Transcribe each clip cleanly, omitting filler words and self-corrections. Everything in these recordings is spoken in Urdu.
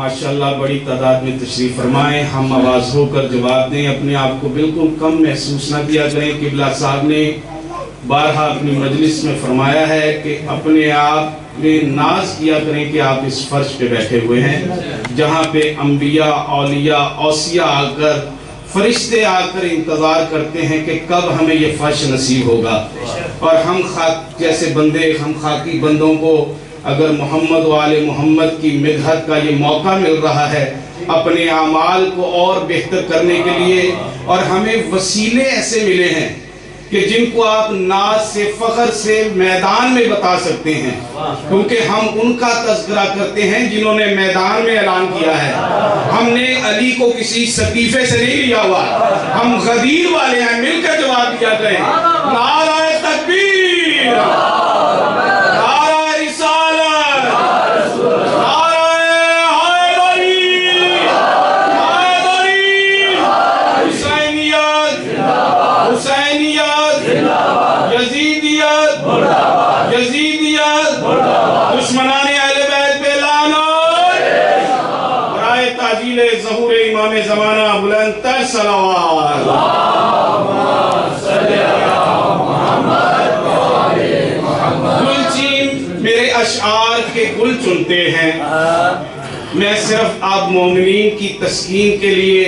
ماشاءاللہ بڑی تعداد میں تشریف فرمائیں، ہم آواز ہو کر جواب دیں، اپنے آپ کو بالکل کم محسوس نہ کیا کریں۔ قبلہ صاحب نے بارہا اپنی مجلس میں فرمایا ہے کہ اپنے آپ میں ناز کیا کریں کہ آپ اس فرش پہ بیٹھے ہوئے ہیں جہاں پہ انبیاء، اولیاء، اوصیاء آ کر، فرشتے آ کر انتظار کرتے ہیں کہ کب ہمیں یہ فرش نصیب ہوگا۔ اور ہم خاک جیسے بندے، ہم خاکی بندوں کو اگر محمد و آل محمد کی مدحت کا یہ موقع مل رہا ہے اپنے اعمال کو اور بہتر کرنے کے لیے، اور ہمیں وسیلے ایسے ملے ہیں کہ جن کو آپ ناز سے، فخر سے میدان میں بتا سکتے ہیں، کیونکہ ہم ان کا تذکرہ کرتے ہیں جنہوں نے میدان میں اعلان کیا ہے۔ ہم نے علی کو کسی سقیفے سے نہیں لیا ہوا، ہم غدیر والے ہیں، مل کر جواب دیا کریں۔ نعرہ تکبیر، دشمنان اہل بیت پہ لعنت، برائے تاجیل ظہور امام زمانہ بلند تر صلوات۔ گلچین میرے اشعار کے گل چنتے ہیں، میں صرف آپ مومنین کی تسکین کے لیے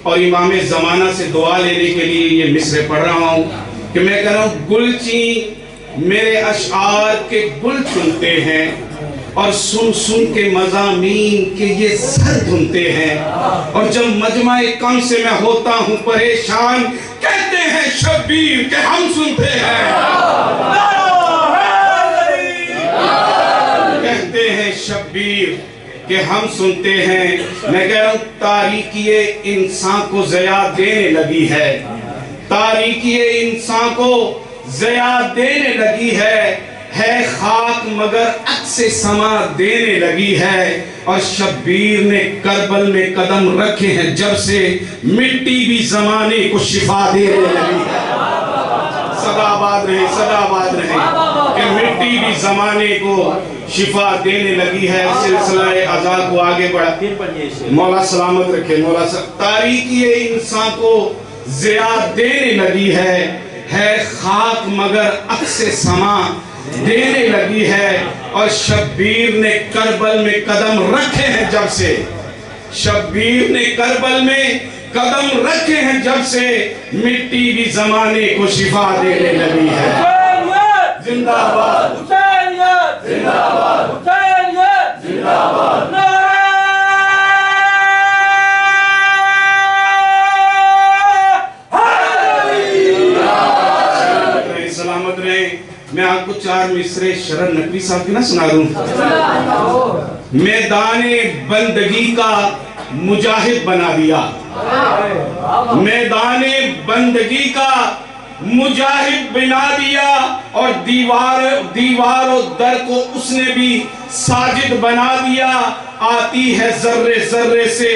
اور امام زمانہ سے دعا لینے کے لیے یہ مصرع پڑھ رہا ہوں کہ میں کہہ رہا ہوں گلچین میرے اشعار کے گل چنتے ہیں، اور سن سن کے مضامین کے یہ سر دھنتے ہیں، اور جب مجمع کم سے میں ہوتا ہوں پریشان کہتے ہیں شبیر کہ ہم سنتے ہیں، کہتے ہیں شبیر کہ ہم سنتے ہیں۔ میں کہہ رہا ہوں تاریکی انسان کو ضیاء دینے لگی ہے، تاریکی انسان کو ضیاء دینے لگی ہے خاک مگر عکس سما دینے لگی ہے، اور شبیر نے کربل میں قدم رکھے ہیں جب سے مٹی بھی زمانے کو شفا دینے لگی ہے۔ صدا آباد رہے، صدا آباد رہے کہ مٹی بھی زمانے کو شفا دینے لگی ہے۔ سلسلہ ازا کو آگے بڑھاتے مولا سلامت رکھے، مولا تاریکی انسان کو ضیاء دینے لگی ہے خاک مگر عکس سما دینے لگی ہے، اور شبیر نے کربل میں قدم رکھے ہیں جب سے، شبیر نے کربل میں قدم رکھے ہیں جب سے مٹی بھی زمانے کو شفا دینے لگی ہے۔ زندہ آباد، زندہ آباد، زندہ آباد۔ سلامت رہے۔ میں آپ کو چار مصرے شرن نقوی صاحب کی نہ سنا دوں۔ میدان بندگی کا مجاہد بنا دیا، میدان بندگی کا مجاہد بنا دیا، اور دیوار و در کو اس نے بھی ساجد بنا دیا۔ آتی ہے ذرے ذرے سے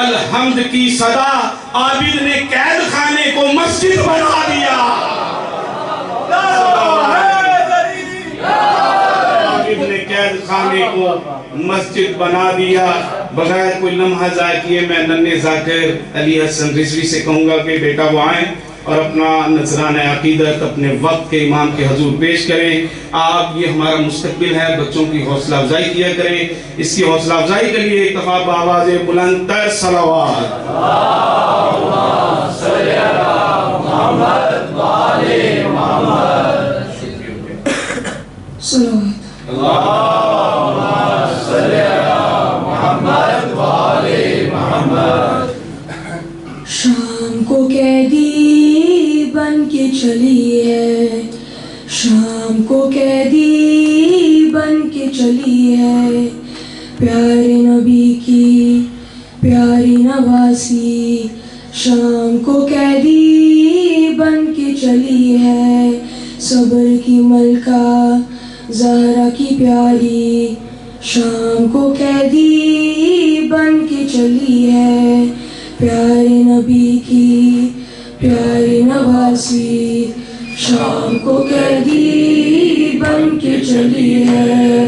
الحمد کی صدا، عابد نے قید خانے کو مسجد بنا دیا۔ عابد نے قید خانے کو مسجد بنا دیا۔ بغیر کوئی لمحہ ضائع کیے میں ننھے ذاکر علی حسن رضوی سے کہوں گا کہ بیٹا وہ آئیں اور اپنا نذرانہ عقیدت اپنے وقت کے امام کے حضور پیش کریں۔ آپ یہ ہمارا مستقبل ہے، بچوں کی حوصلہ افزائی کیا کریں۔ اس کی حوصلہ افزائی کے لیے اتفاق بآواز بلند تر صلوات۔ اللہم صلی علی محمد و آل محمد۔ صلوات۔ اللہم صلی علی محمد و آل محمد۔ شام کو قیدی بن کے چلی ہے، شام کو قیدی بن کے چلی ہے، پیارے نبی کی پیاری نواسی، شام کو قیدی بن کے چلی ہے، صبر کی ملکہ زہرا کی پیاری، شام کو قیدی بن کے چلی ہے، پیارے نبی کی پیاری نواسی، شام کو قیدی بن کے چلی ہے،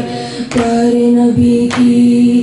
پیارے نبی کی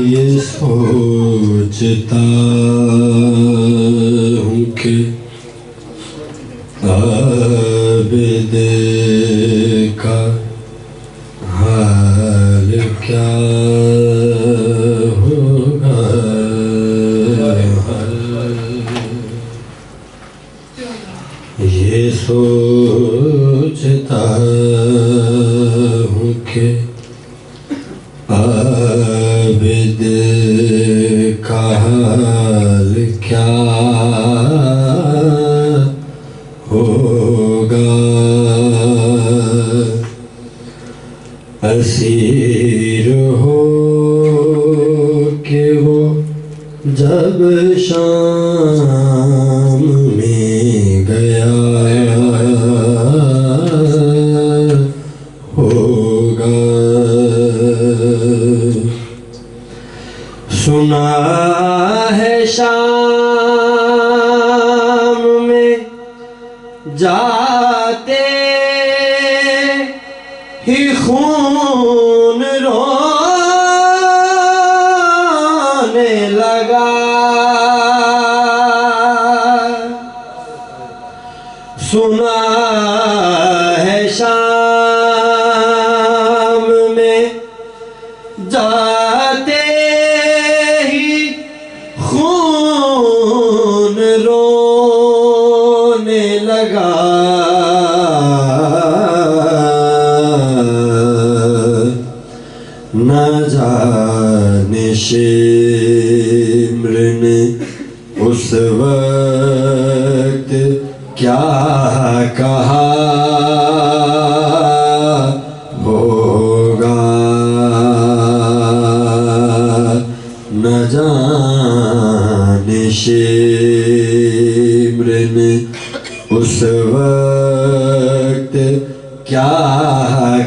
یہ سوچتا ہوں کہ عابد کا حال کیا ہوگا. یہ سوچتا ہوں کہ عابد کا حال کیا ہوگا. اسیر ہو کہ وہ جب شام میں گیا ہوگا. سنا ہے شام میں جاتے ہی خون رونے لگا. سنا ہے شام میں جاتے ہی خون رونے لگا. نہ جانے شمر نے اس وقت کیا کہا ہوگا. نہ جانے شمر نے اس وقت کیا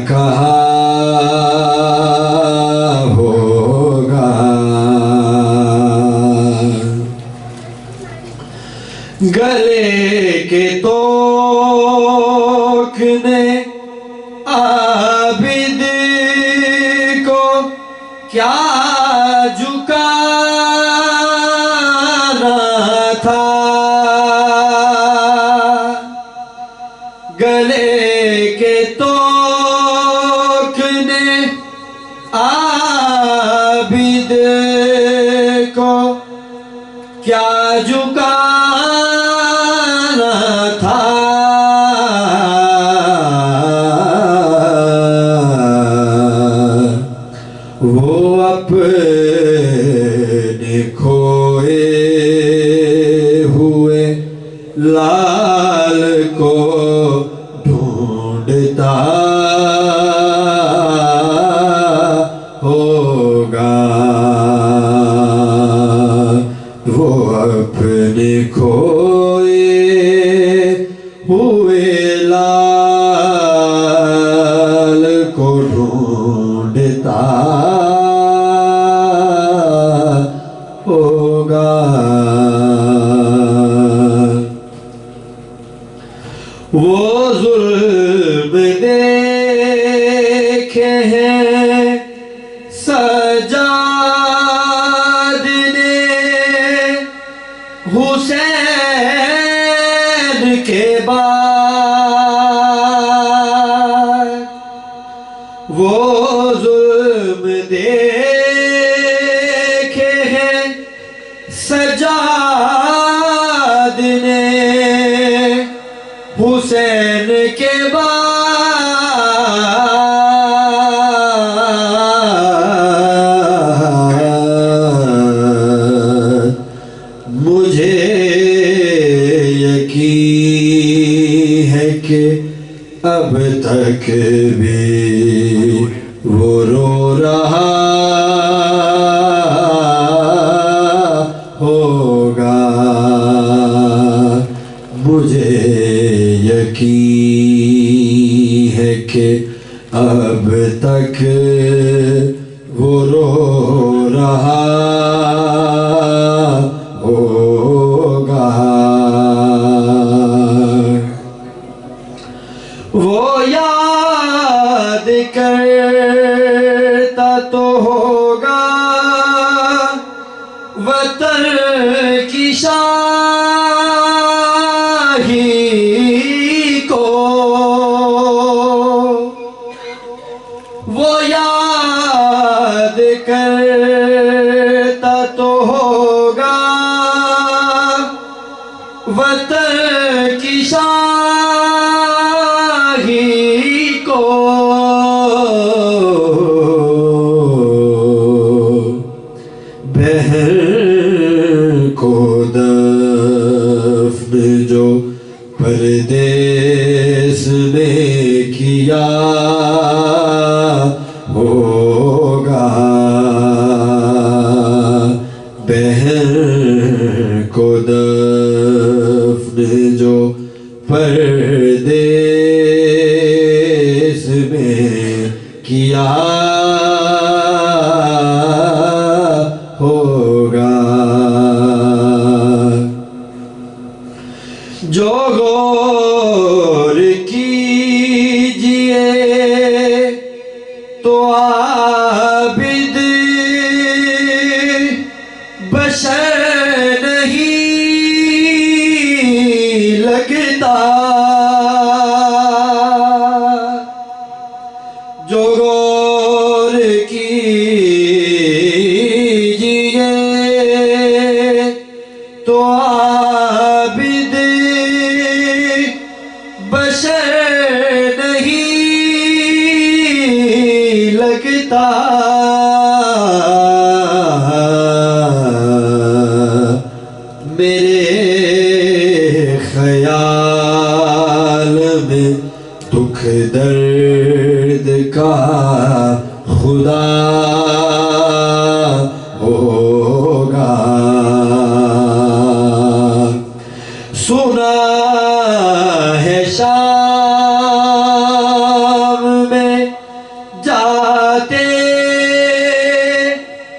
کہا ہوگا. گلے کے توق نے عابد کو کیا جھکانا تھا. گلے کے توق نے عابد کو کیا جھکانا تھا. وہ اپنے کھوئے ہوئے لال کو ڈھونڈتا ہوگا. وہ اپنے کھوئے ہوئے لال کو ڈھونڈتا ہوگا. وہ ظلم دیکھے ہیں سجاد نے حسین کے بعد. وہ ظلم دیکھے ہیں سجاد نے حسین کے بعد. مجھے یقین ہے کہ اب تک بھی وہ رو رہا ہوگا. مجھے یقین ہے کہ اب تک وہ رو رہا ہوگا. وہ یاد کرتا تو ہوگا ترک شاہی کو بہر کو دفن جو پردیس میں کیا ہوگا، بہر کو دفن جو پردیس میں کیا ہوگا، جو غور کیجئے تو عابد بشر نہیں لگتا، جو غور کیجئے تو عابد بشر نہیں لگتا، میرے خیال میں دکھ درد کا خدا ہوگا، سنا ہے شام میں جاتے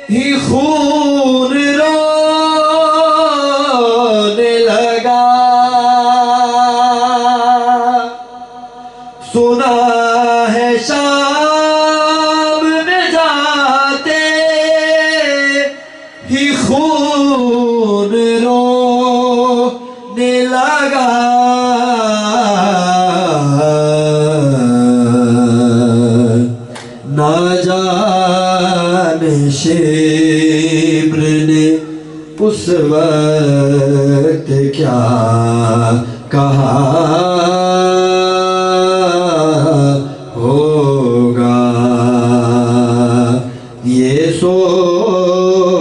ہی خون رونے لگا، سنا ہے شام میں جاتے ہی خون رونے لگا، نہ جانے شمر نے اس وقت کیا کہا ہوگا، یہ سوچتا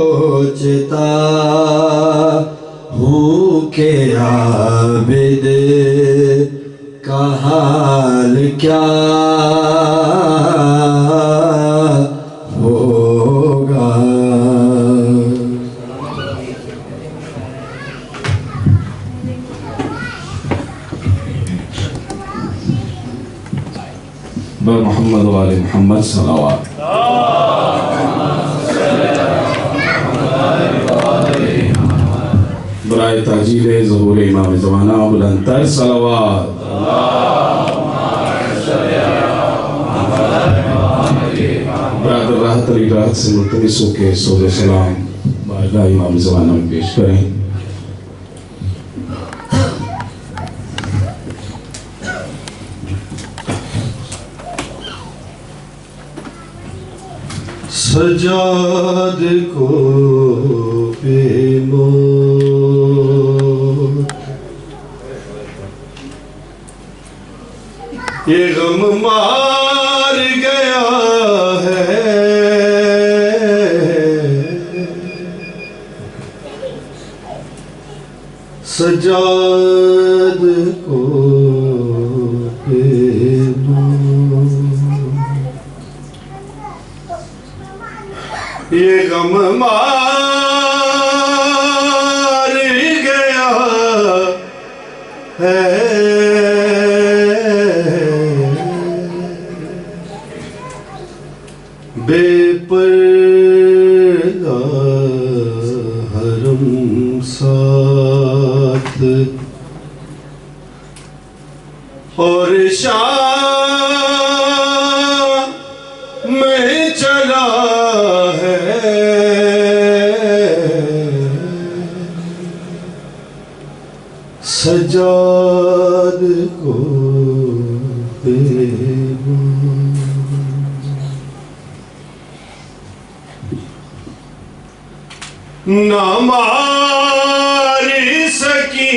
ہوں کہ عابد کا حال کیا ہوگا۔ محمد و آل محمد صلوات۔ برائے تاجیل ظہور امام زمانہ بلندتر صلوات۔ برادر راحت علی راحت سے ملتمس ہو کے سود و سلام بارگاہ امام زمانہ میں پیش کریں۔ سجاد کو بے موت یہ غم مار گیا ہے، سجاد کو بے موت یہ غم مار گیا ہے، بے پردہ حرم ساتھ اور شام میں چلا ہے، سجاد کو بے نہ مار سکی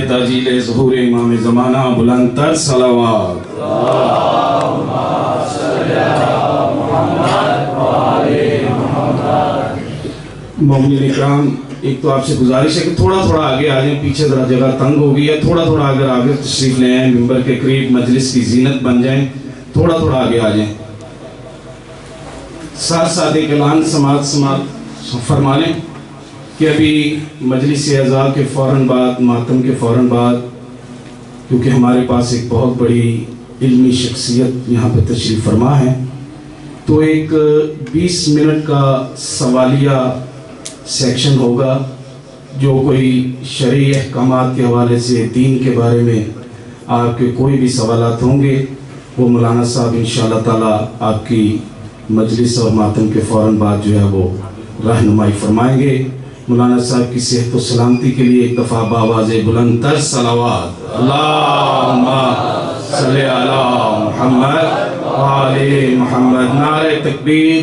برائے تاجیل ظہور امام زمانہ بلند تر صلوات۔ مومنین اکرام، ایک تو آپ سے گزارش ہے کہ تھوڑا تھوڑا آگے آ جائیں، پیچھے ذرا جگہ تنگ ہو گئی ہے، تھوڑا تھوڑا اگر آگے تشریف لے آئیں، ممبر کے قریب مجلس کی زینت بن جائیں، تھوڑا تھوڑا آگے آ جائیں۔ ساتھ ساتھ ایک اعلان سماعت فرما لیں کہ ابھی مجلس اعزاء کے فوراً بعد، ماتم کے فوراً بعد، کیونکہ ہمارے پاس ایک بہت بڑی علمی شخصیت یہاں پہ تشریف فرما ہے، تو ایک 20 منٹ کا سوالیہ سیکشن ہوگا، جو کوئی شرعی احکامات کے حوالے سے، دین کے بارے میں آپ کے کوئی بھی سوالات ہوں گے، وہ مولانا صاحب انشاءاللہ تعالیٰ آپ کی مجلس اور ماتم کے فوراً بعد جو ہے وہ رہنمائی فرمائیں گے۔ مولانا صاحب کی صحت و سلامتی کے لیے ایک دفعہ بآواز بلند تر صلوات۔ اللہم صلی علی محمد وآل محمد۔ نعرہ تکبیر،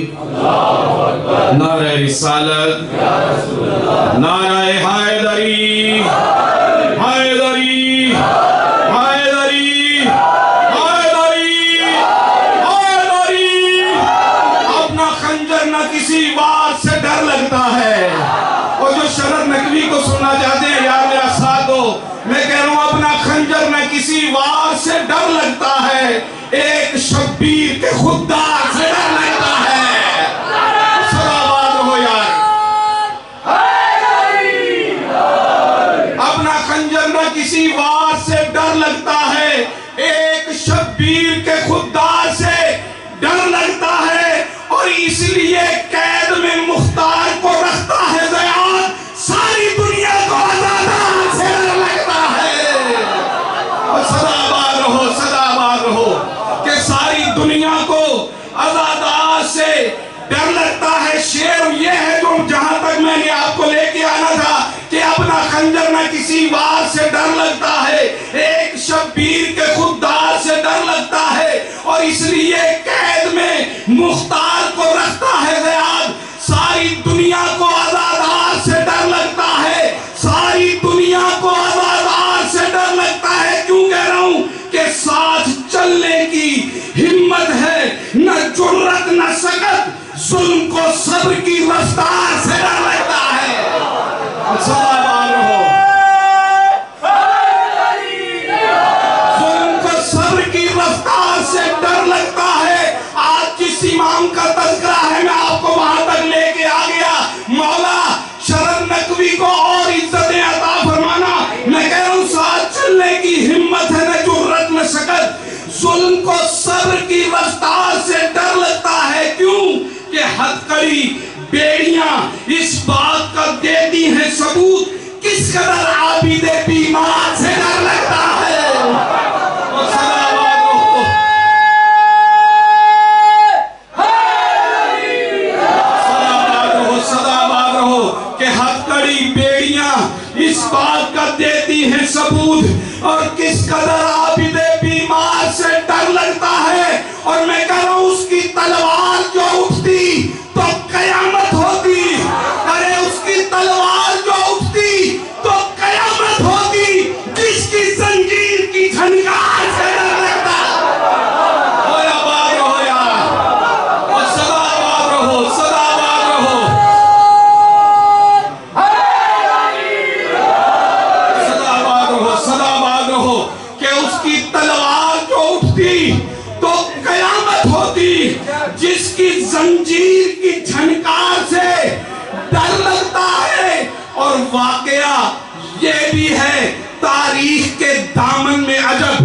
نعرہ رسالت، نعرہ حیدری، حیدری، حیدری، حیدری، حیدری۔ اپنا خنجر نہ کسی وار سے ڈر لگتا ہے، اور جو شرط نقوی کو سننا چاہتے ہیں یار میرا ساتھ دو، میں کہہ رہا ہوں اپنا خنجر نہ کسی وار سے ڈر لگتا ہے، ایک شبیر کے خوددار سے ڈر لگتا ہے۔ صلوات ہو یار۔ اپنا خنجر نہ کسی وار سے ڈر لگتا ہے، ایک شبیر کے خوددار سے ڈر لگتا ہے، اور اس لیے قید میں مختار کو رکھتا ہے زیاد، ساری دنیا کو آزادار سے ڈر لگتا ہے۔ اور صدابار رہو، صدابار رہو کہ ساری دنیا کو آزادار سے ڈر لگتا ہے۔ شعر یہ ہے جو جہاں تک میں نے آپ کو لے کے آنا تھا کہ اپنا خنجر نہ کسی وار سے ڈر لگتا ہے، ایک شبیر کے خوددار سے ڈر لگتا ہے، اور اس لیے قید میں مختار کو رکھتا ہے زیاد، ساری دنیا کو آزادار سے ڈر لگتا ہے، ساری دنیا کو آزادار سے ڈر لگتا ہے۔ کیوں کہہ رہا ہوں کہ ساتھ چلنے کی ہمت ہے، نہ جرت نہ سکت، ظلم کو صبر کی رفتار سے ڈر لگتا ہے۔ صلوات رہو۔ ظلم کو صبر کی رفتار سے ڈر لگتا ہے۔ آج جس امام کا تذکرہ ہے میں آپ کو وہاں تک لے کے آ گیا، مولا شرط نقوی کو اور عزتیں عطا فرمانا۔ میں کہہ رہا ہوں ساتھ چلنے کی ہمت ہے، نہ جرت نہ سکت، ظلم کو صبر کی رفتار سے ڈر لگتا ہے۔ کیوں کہ ہتھکڑی بیڑیاں اس بات کا دیتی ہیں ثبوت، کس قدر عابد بیمار سے ڈر لگتا ہے۔ اور صلوات رہو، صلوات رہو، صلوات رہو کہ ہتھکڑی بیڑیاں اس بات کا دیتی ہیں ثبوت، اور کس قدر عابد بیمار سے ڈر لگتا ہے۔ اور میں کہہ رہا ہوں اس کی تلوار جو اٹھتی تو قیامت ہوتی، ارے اس کی تلوار جو اٹھتی تو قیامت ہوتی، جس کی زنجیر کی جھنکار سے ڈر لگتا۔ ہویا بار رہو یار، اور صلوات رہو، صلوات رہو، صلوات رہو، صلوات رہو کہ اس کی تلوار جو اٹھتی تو قیامت ہوتی، جس کی زنجیر کی جھنکار سے ڈر لگتا ہے۔ اور واقعہ یہ بھی ہے تاریخ کے دامن میں عجب،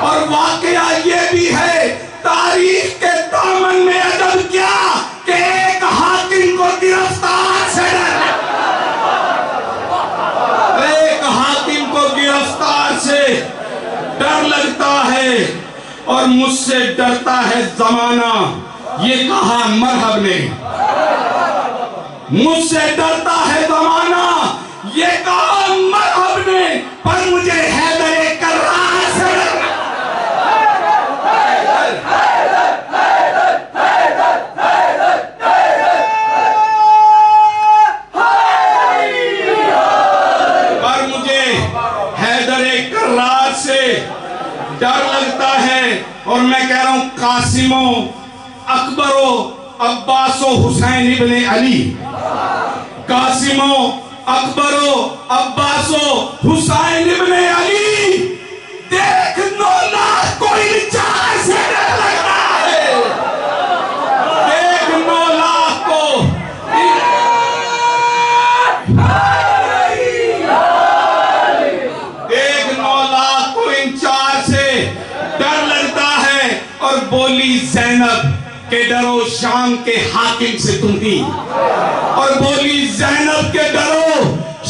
اور واقعہ یہ بھی ہے تاریخ کے دامن میں عجب کیا کہ ایک حاکم کو گرفتار سے ڈر لگتا ہے، ایک حاکم کو گرفتار سے ڈر لگتا ہے، اور مجھ سے ڈرتا ہے زمانہ، یہ کہا مرحب نے۔ مجھ سے ڈرتا ہے زمانہ، یہ کہا مرحب نے، پر مجھے حیدر کرار سے ڈرنا۔ پر مجھے حیدر اکبر و عباس و حسین ابن علی، قاسم و اکبر و عباس و حسین ابن علی، دیکھ 9 لاکھ کو ان 4 سے ڈر لگتا ہے، دیکھ 9 لاکھ کو دیکھ 9 لاکھ کو ان 4 سے ڈر لگتا ہے۔ اور بولی زینب کہ ڈرو شام کے حاکم سے تم بھی، اور بولی زینب کہ ڈرو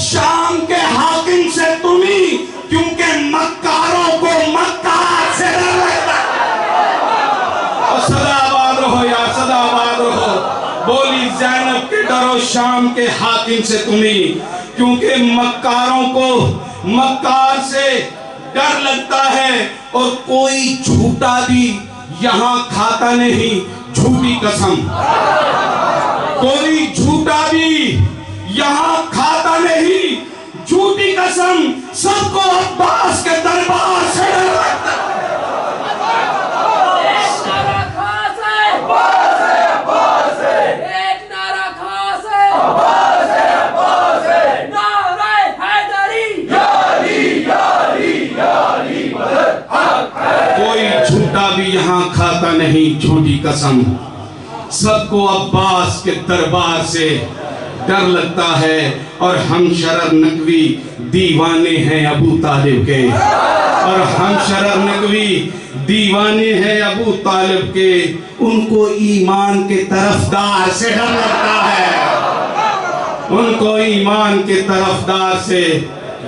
شام کے حاکم سے تم ہی، کیونکہ مکاروں کو مکار سے ڈر لگتا ہے۔ اور صدا آباد رہو یا صدا آباد رہو، بولی زینب کہ ڈرو شام کے حاکم سے تم ہی، کیونکہ مکاروں کو مکار سے ڈر لگتا ہے۔ اور کوئی جھوٹا بھی یہاں کھاتا نہیں جھوٹی قسم، کوئی جھوٹا بھی یہاں کھاتا نہیں جھوٹی قسم، سب کو عباس کے دربار سے ڈر لگتا ہے۔ کوئی جھوٹا بھی یہاں کھاتا نہیں جھوٹی قسم، سب کو عباس کے دربار سے ڈر لگتا ہے۔ اور ہم شرر نقوی دیوانے ہیں ابو طالب کے، اور ہم شرر نقوی دیوانے ہیں ابو طالب کے، ان کو ایمان کے طرفدار سے ڈر لگتا ہے، ان کو ایمان کے طرفدار سے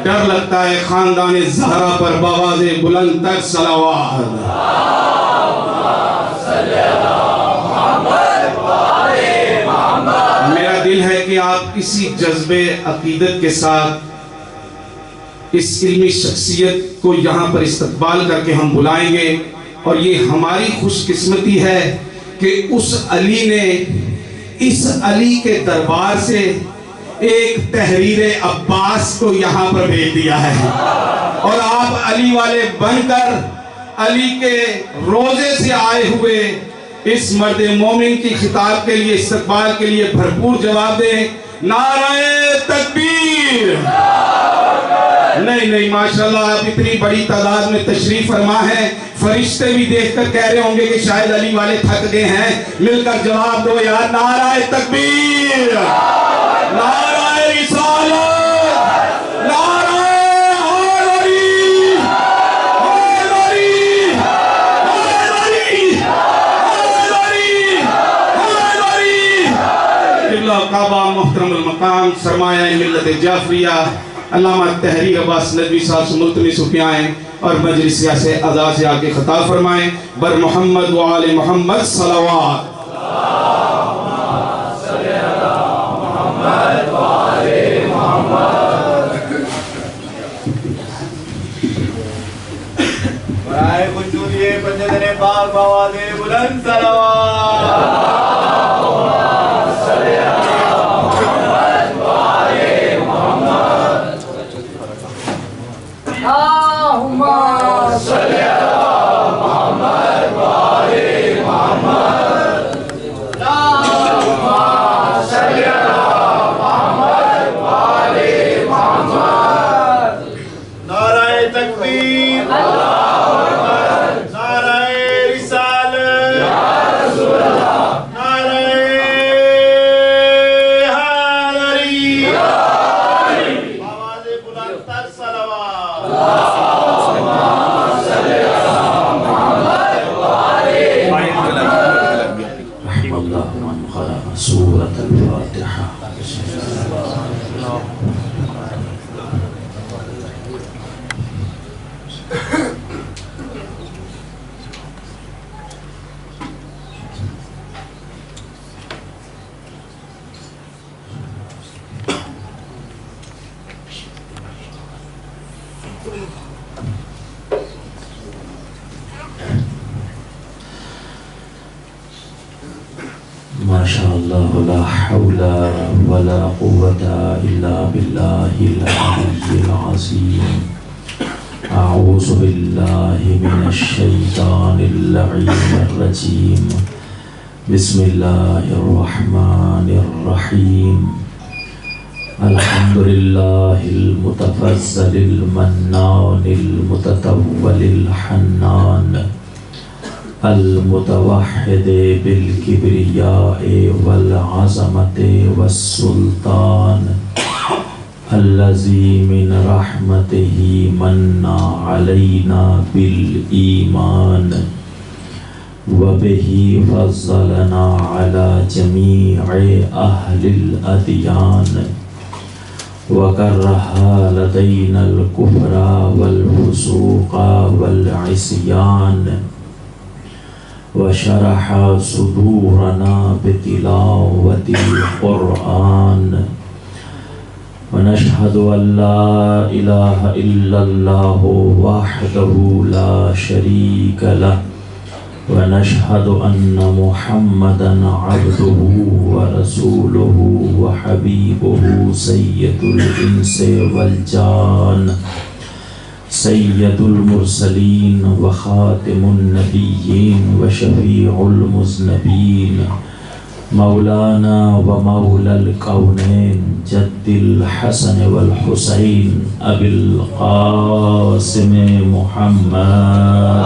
ڈر لگتا ہے۔ خاندان زہرا پر بآواز بلند تر صلوات۔ میرا دل ہے کہ آپ اسی جذبے عقیدت کے ساتھ اس علمی شخصیت کو یہاں پر استقبال کر کے ہم بلائیں گے، اور یہ ہماری خوش قسمتی ہے کہ اس علی نے اس علی کے دربار سے ایک تحریر عباس کو یہاں پر بھیج دیا ہے، اور آپ علی والے بن کر علی کے روزے سے آئے ہوئے اس مرد مومن کی خطاب کے لیے استقبال کے لیے بھرپور جواب دیں۔ نعرہ تکبیر! نہیں ماشاءاللہ آپ اتنی بڑی تعداد میں تشریف فرما ہے، فرشتے بھی دیکھ کر کہہ رہے ہوں گے کہ شاید علی والے تھک گئے ہیں، مل کر جواب دو یار۔ نعرہ تکبیر! نعرہ رسالت! نعرہ کعبہ محترم المقام سرمایہ ملت جعفریہ علامہ تحریر عباس ندوی صاحب سے ملتمس ہو کے آئیں اور مجلس سے ادا سے آ کے خطاب فرمائیں۔ بر محمد و آل محمد صلوات۔ برائے خشنودی پنجدن پاک بآواز بلند صلوات۔ ماشاءاللہ لا حول ولا قوة الا باللہ العلی العظیم۔ اعوذ باللہ من الشیطان اللعین الرجیم۔ بسم اللہ الرحمن الرحیم الحمد للہ المتفضل المنان المتطول الحنان المتوحد بالکبریاء والعظمت والسلطان الذی من رحمتہ من علینا بالایمان وبہ فضلنا علی جمیع اہل الادیان وکرہ لدینا الکفر والفسوق والعصیان وشرح صدورنا بتلاوت القرآن ونشهد أن لا إله إلا الله وحده لا شريك له ونشهد أن محمدا عبده ورسوله وحبيبه سيد الإنس والجان سيد المرسلين وخاتم النبيين وشفيع المذنبين مولانا ومولى الكونين جد الحسن والحسين أبي القاسم محمد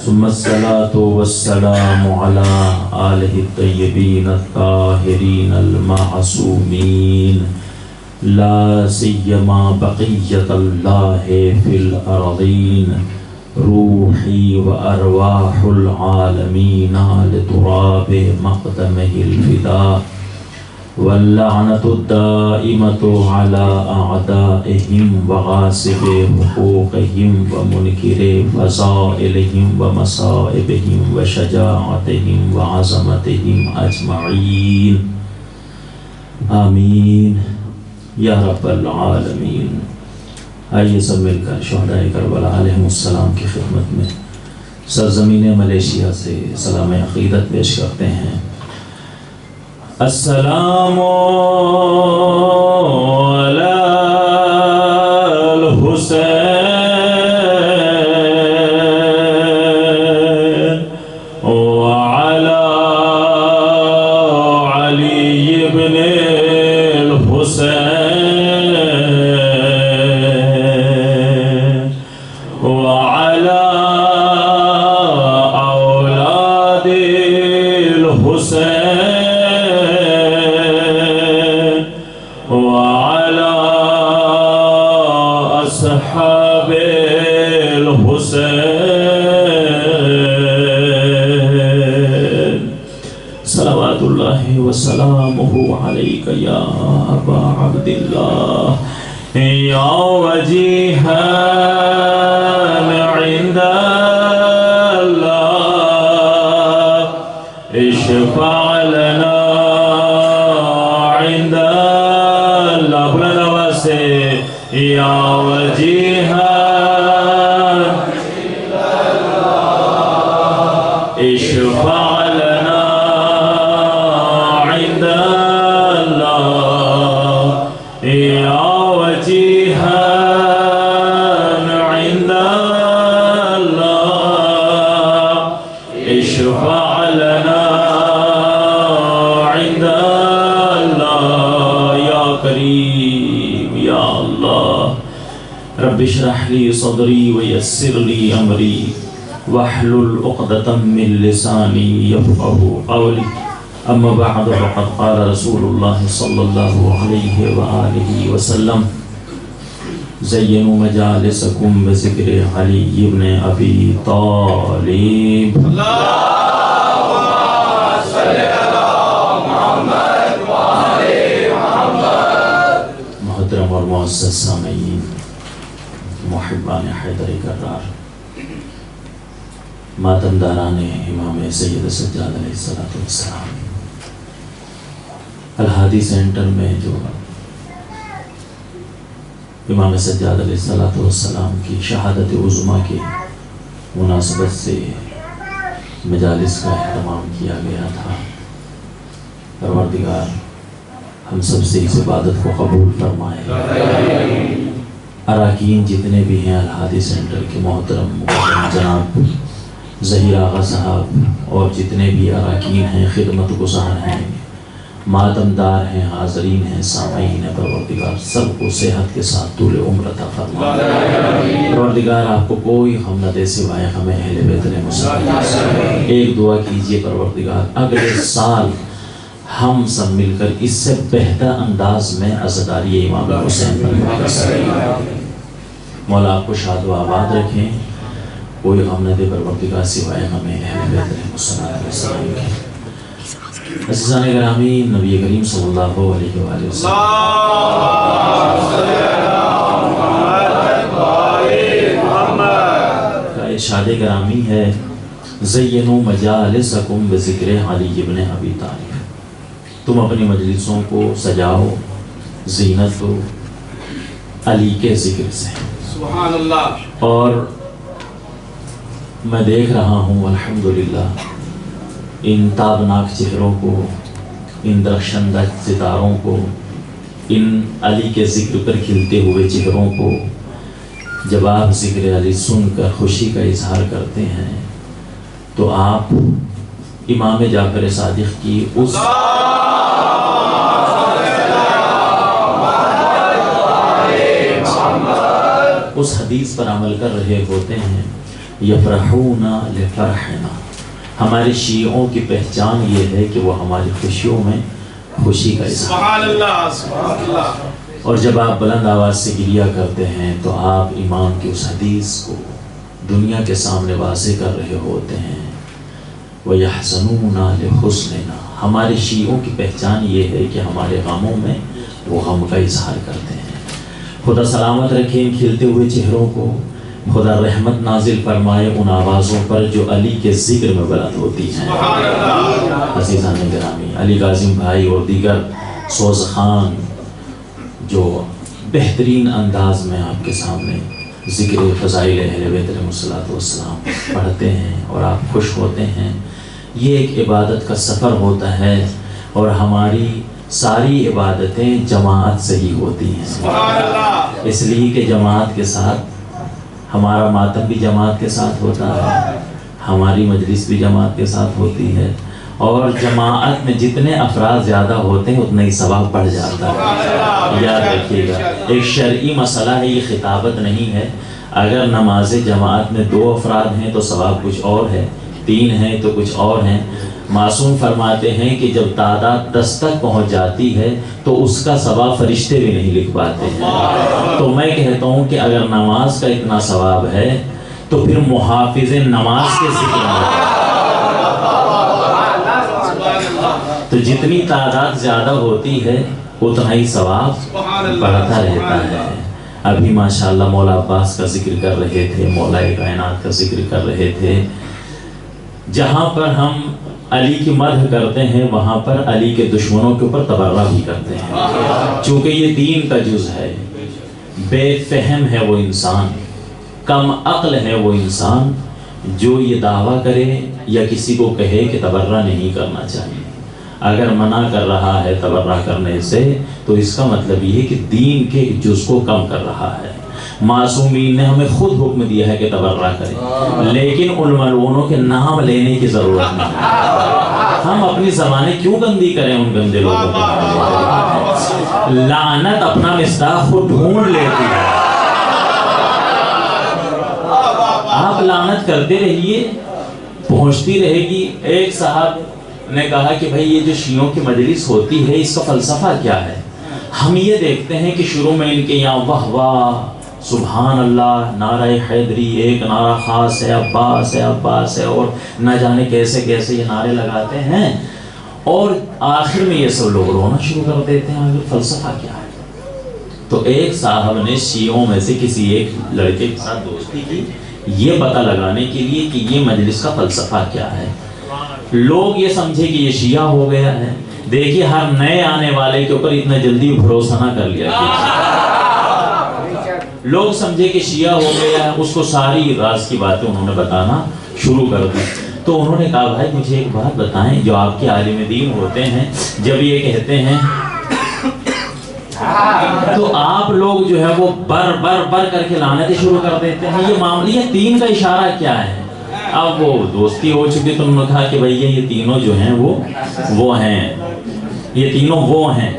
ثم الصلاة والسلام على آله الطيبين الطاهرين المعصومين لا سيما بقية الله في الأرضين روحي وأرواح العالمين لتراب مقدمه الفداء واللعنة الدائمة على أعدائهم وغاصب حقوقهم ومنكر فضائلهم ومصائبهم وشجاعتهم وعظمتهم أجمعين آمین یا رب العالمین۔ آئیے سب مل کر شہدائے کربلا علیہم السلام کی خدمت میں سرزمین ملیشیا سے سلام عقیدت پیش کرتے ہیں۔ السلام علی الحسین وعلی علی ابن الحسین وعلی اولاد الحسین أصحاب الحسين صلوات الله وسلامه عليك يا أبا عبد الله يا وجيها عند الله اشفع لنا عند الله بلنا واسع يا وجيها اشفع لنا عند الله يا وجيها عند الله اشفع لنا عند الله يا كريم يا الله رب اشرح لي صدري ويسر لي أمري واحلل عقدة من لساني يفقهوا قولي أما بعد فقد قال رسول الله صلى الله عليه وآله وسلم زينوا مجالسكم بذكر علي بن أبي طالب محترم اور معزز سامعین، محبان حیدر کرار، ماتمداران امام سید سجاد علیہ السلام، الہادی سینٹر میں جو امام سجاد علیہ السلام کی شہادت عظمیٰ کی مناسبت سے مجالس کا اہتمام کیا گیا تھا۔ پروردگار ہم سب سے اس عبادت کو قبول فرمائے۔ اراکین جتنے بھی ہیں الہادی سینٹر کے محترم جناب ظہیر آغا صاحب اور جتنے بھی اراکین ہیں، خدمت گزار ہیں، ماتمدار ہیں، حاضرین ہیں، سامعین ہیں، پروردگار سب کو صحت کے ساتھ طول عمر عطا فرما۔ پروردگار آپ کو کوئی غم نہ دے سوائے غم اہل بیت مصطفیٰ۔ ایک دعا کیجئے پروردگار اگلے سال ہم سب مل کر اس سے بہتر انداز میں عزاداری امام حسین پر مولا آپ کو شاد و آباد رکھیں، کوئی غم نہ دے پروردگار سوائے غم اہل بیت مصطفیٰ۔ عزیزان گرامی، نبی کریم صلی اللہ علیہ وآلہ وسلم کا ارشاد گرامی ہے، زینوا مجالسکم بذکر علی ابن ابی طالب، تم اپنی مجلسوں کو سجاؤ، زینت دو علی کے ذکر سے۔ سبحان اللہ۔ اور میں دیکھ رہا ہوں الحمدللہ ان تابناک چہروں کو، ان درخشندہ ستاروں کو، ان علی کے ذکر پر کھلتے ہوئے چہروں کو، جب آپ ذکر علی سن کر خوشی کا اظہار کرتے ہیں تو آپ امام جعفر صادق کی اس حدیث پر عمل کر رہے ہوتے ہیں، یفرحون لفرحنا، ہمارے شیعوں کی پہچان یہ ہے کہ وہ ہماری خوشیوں میں خوشی کا اظہار۔ سبحان اللہ، سبحان اللہ۔ اور جب آپ بلند آواز سے گریہ کرتے ہیں تو آپ امام کی اس حدیث کو دنیا کے سامنے واضح کر رہے ہوتے ہیں، وَيَحْزَنُونَ لِحُزْنِنَا، ہمارے شیعوں کی پہچان یہ ہے کہ ہمارے غموں میں وہ غم کا اظہار کرتے ہیں۔ خدا سلامت رکھے ان کھلتے ہوئے چہروں کو، خدا رحمت نازل فرمائے ان آوازوں پر جو علی کے ذکر میں بلند ہوتی ہیں۔ عزیزان گرامی، علی کاظم بھائی اور دیگر سوز خان جو بہترین انداز میں آپ کے سامنے ذکر فضائل اہل بیت علیہ السلام پڑھتے ہیں اور آپ خوش ہوتے ہیں، یہ ایک عبادت کا سفر ہوتا ہے اور ہماری ساری عبادتیں جماعت سے ہی ہوتی ہیں، اس لیے کہ جماعت کے ساتھ ہمارا ماتم بھی جماعت کے ساتھ ہوتا ہے، ہماری مجلس بھی جماعت کے ساتھ ہوتی ہے، اور جماعت میں جتنے افراد زیادہ ہوتے ہیں اتنا ہی ثواب بڑھ جاتا ہے۔ یاد رکھیے گا، ایک شرعی مسئلہ ہے، یہ خطابت نہیں ہے۔ اگر نماز جماعت میں 2 افراد ہیں تو ثواب کچھ اور ہے، 3 ہیں تو کچھ اور ہیں۔ معصوم فرماتے ہیں کہ جب تعداد 10 تک پہنچ جاتی ہے تو اس کا ثواب فرشتے بھی نہیں لکھ پاتے ہیں۔ تو میں کہتا ہوں کہ اگر نماز کا اتنا ثواب ہے تو پھر محافظ نماز کے ذکر میں، تو جتنی تعداد زیادہ ہوتی ہے اتنا ہی ثواب بڑھتا رہتا ہے۔ ابھی ماشاءاللہ مولا عباس کا ذکر کر رہے تھے، مولا کائنات کا ذکر کر رہے تھے۔ جہاں پر ہم علی کی مدح کرتے ہیں وہاں پر علی کے دشمنوں کے اوپر تبرہ بھی کرتے ہیں، چونکہ یہ دین کا جز ہے۔ بے فہم ہے وہ انسان، کم عقل ہے وہ انسان جو یہ دعویٰ کرے یا کسی کو کہے کہ تبرہ نہیں کرنا چاہیے۔ اگر منع کر رہا ہے تبرہ کرنے سے تو اس کا مطلب یہ ہے کہ دین کے جز کو کم کر رہا ہے۔ معصومین نے ہمیں خود حکم دیا ہے کہ تبرہ کریں، لیکن ان ملعونوں کے نام لینے کی ضرورت نہیں۔ ہم اپنی زبانیں کیوں گندی کریں ان گندے لوگوں کو؟ لعنت اپنا مصداق خود ڈھونڈ لیتی ہے۔ آپ لعنت کرتے رہیے، پہنچتی رہے گی۔ ایک صاحب نے کہا کہ بھائی یہ جو شیعوں کی مجلس ہوتی ہے اس کا فلسفہ کیا ہے؟ ہم یہ دیکھتے ہیں کہ شروع میں ان کے یہاں واہ واہ سبحان اللہ، نعرہ حیدری، ایک نعرہ خاص ہے، عباس ہے عباس ہے، اور نہ جانے کیسے کیسے یہ نعرے لگاتے ہیں، اور آخر میں یہ سب لوگ رونا شروع کر دیتے ہیں۔ آخر فلسفہ کیا ہے؟ تو ایک صاحب نے شیعوں میں سے کسی ایک لڑکے کے ساتھ دوستی کی یہ پتہ لگانے کے لیے کہ یہ مجلس کا فلسفہ کیا ہے۔ لوگ یہ سمجھے کہ یہ شیعہ ہو گیا ہے۔ دیکھیے ہر نئے آنے والے کے اوپر اتنا جلدی بھروسہ نہ کر لیا لوگ سمجھے کہ شیعہ ہو گیا ہے، اس کو ساری راز کی باتیں انہوں نے بتانا شروع کر دی۔ تو انہوں نے کہا بھائی مجھے ایک بات بتائیں، جو آپ کے عالم دین ہوتے ہیں جب یہ کہتے ہیں تو آپ لوگ جو ہے وہ بر بر بر کر کے لعنتیں شروع کر دیتے ہیں. یہ معاملہ یہ تین کا اشارہ کیا ہے؟ اب وہ دوستی ہو چکی تو انہوں نے کہا کہ بھئی یہ تینوں جو ہیں وہ ہیں، یہ تینوں وہ ہیں.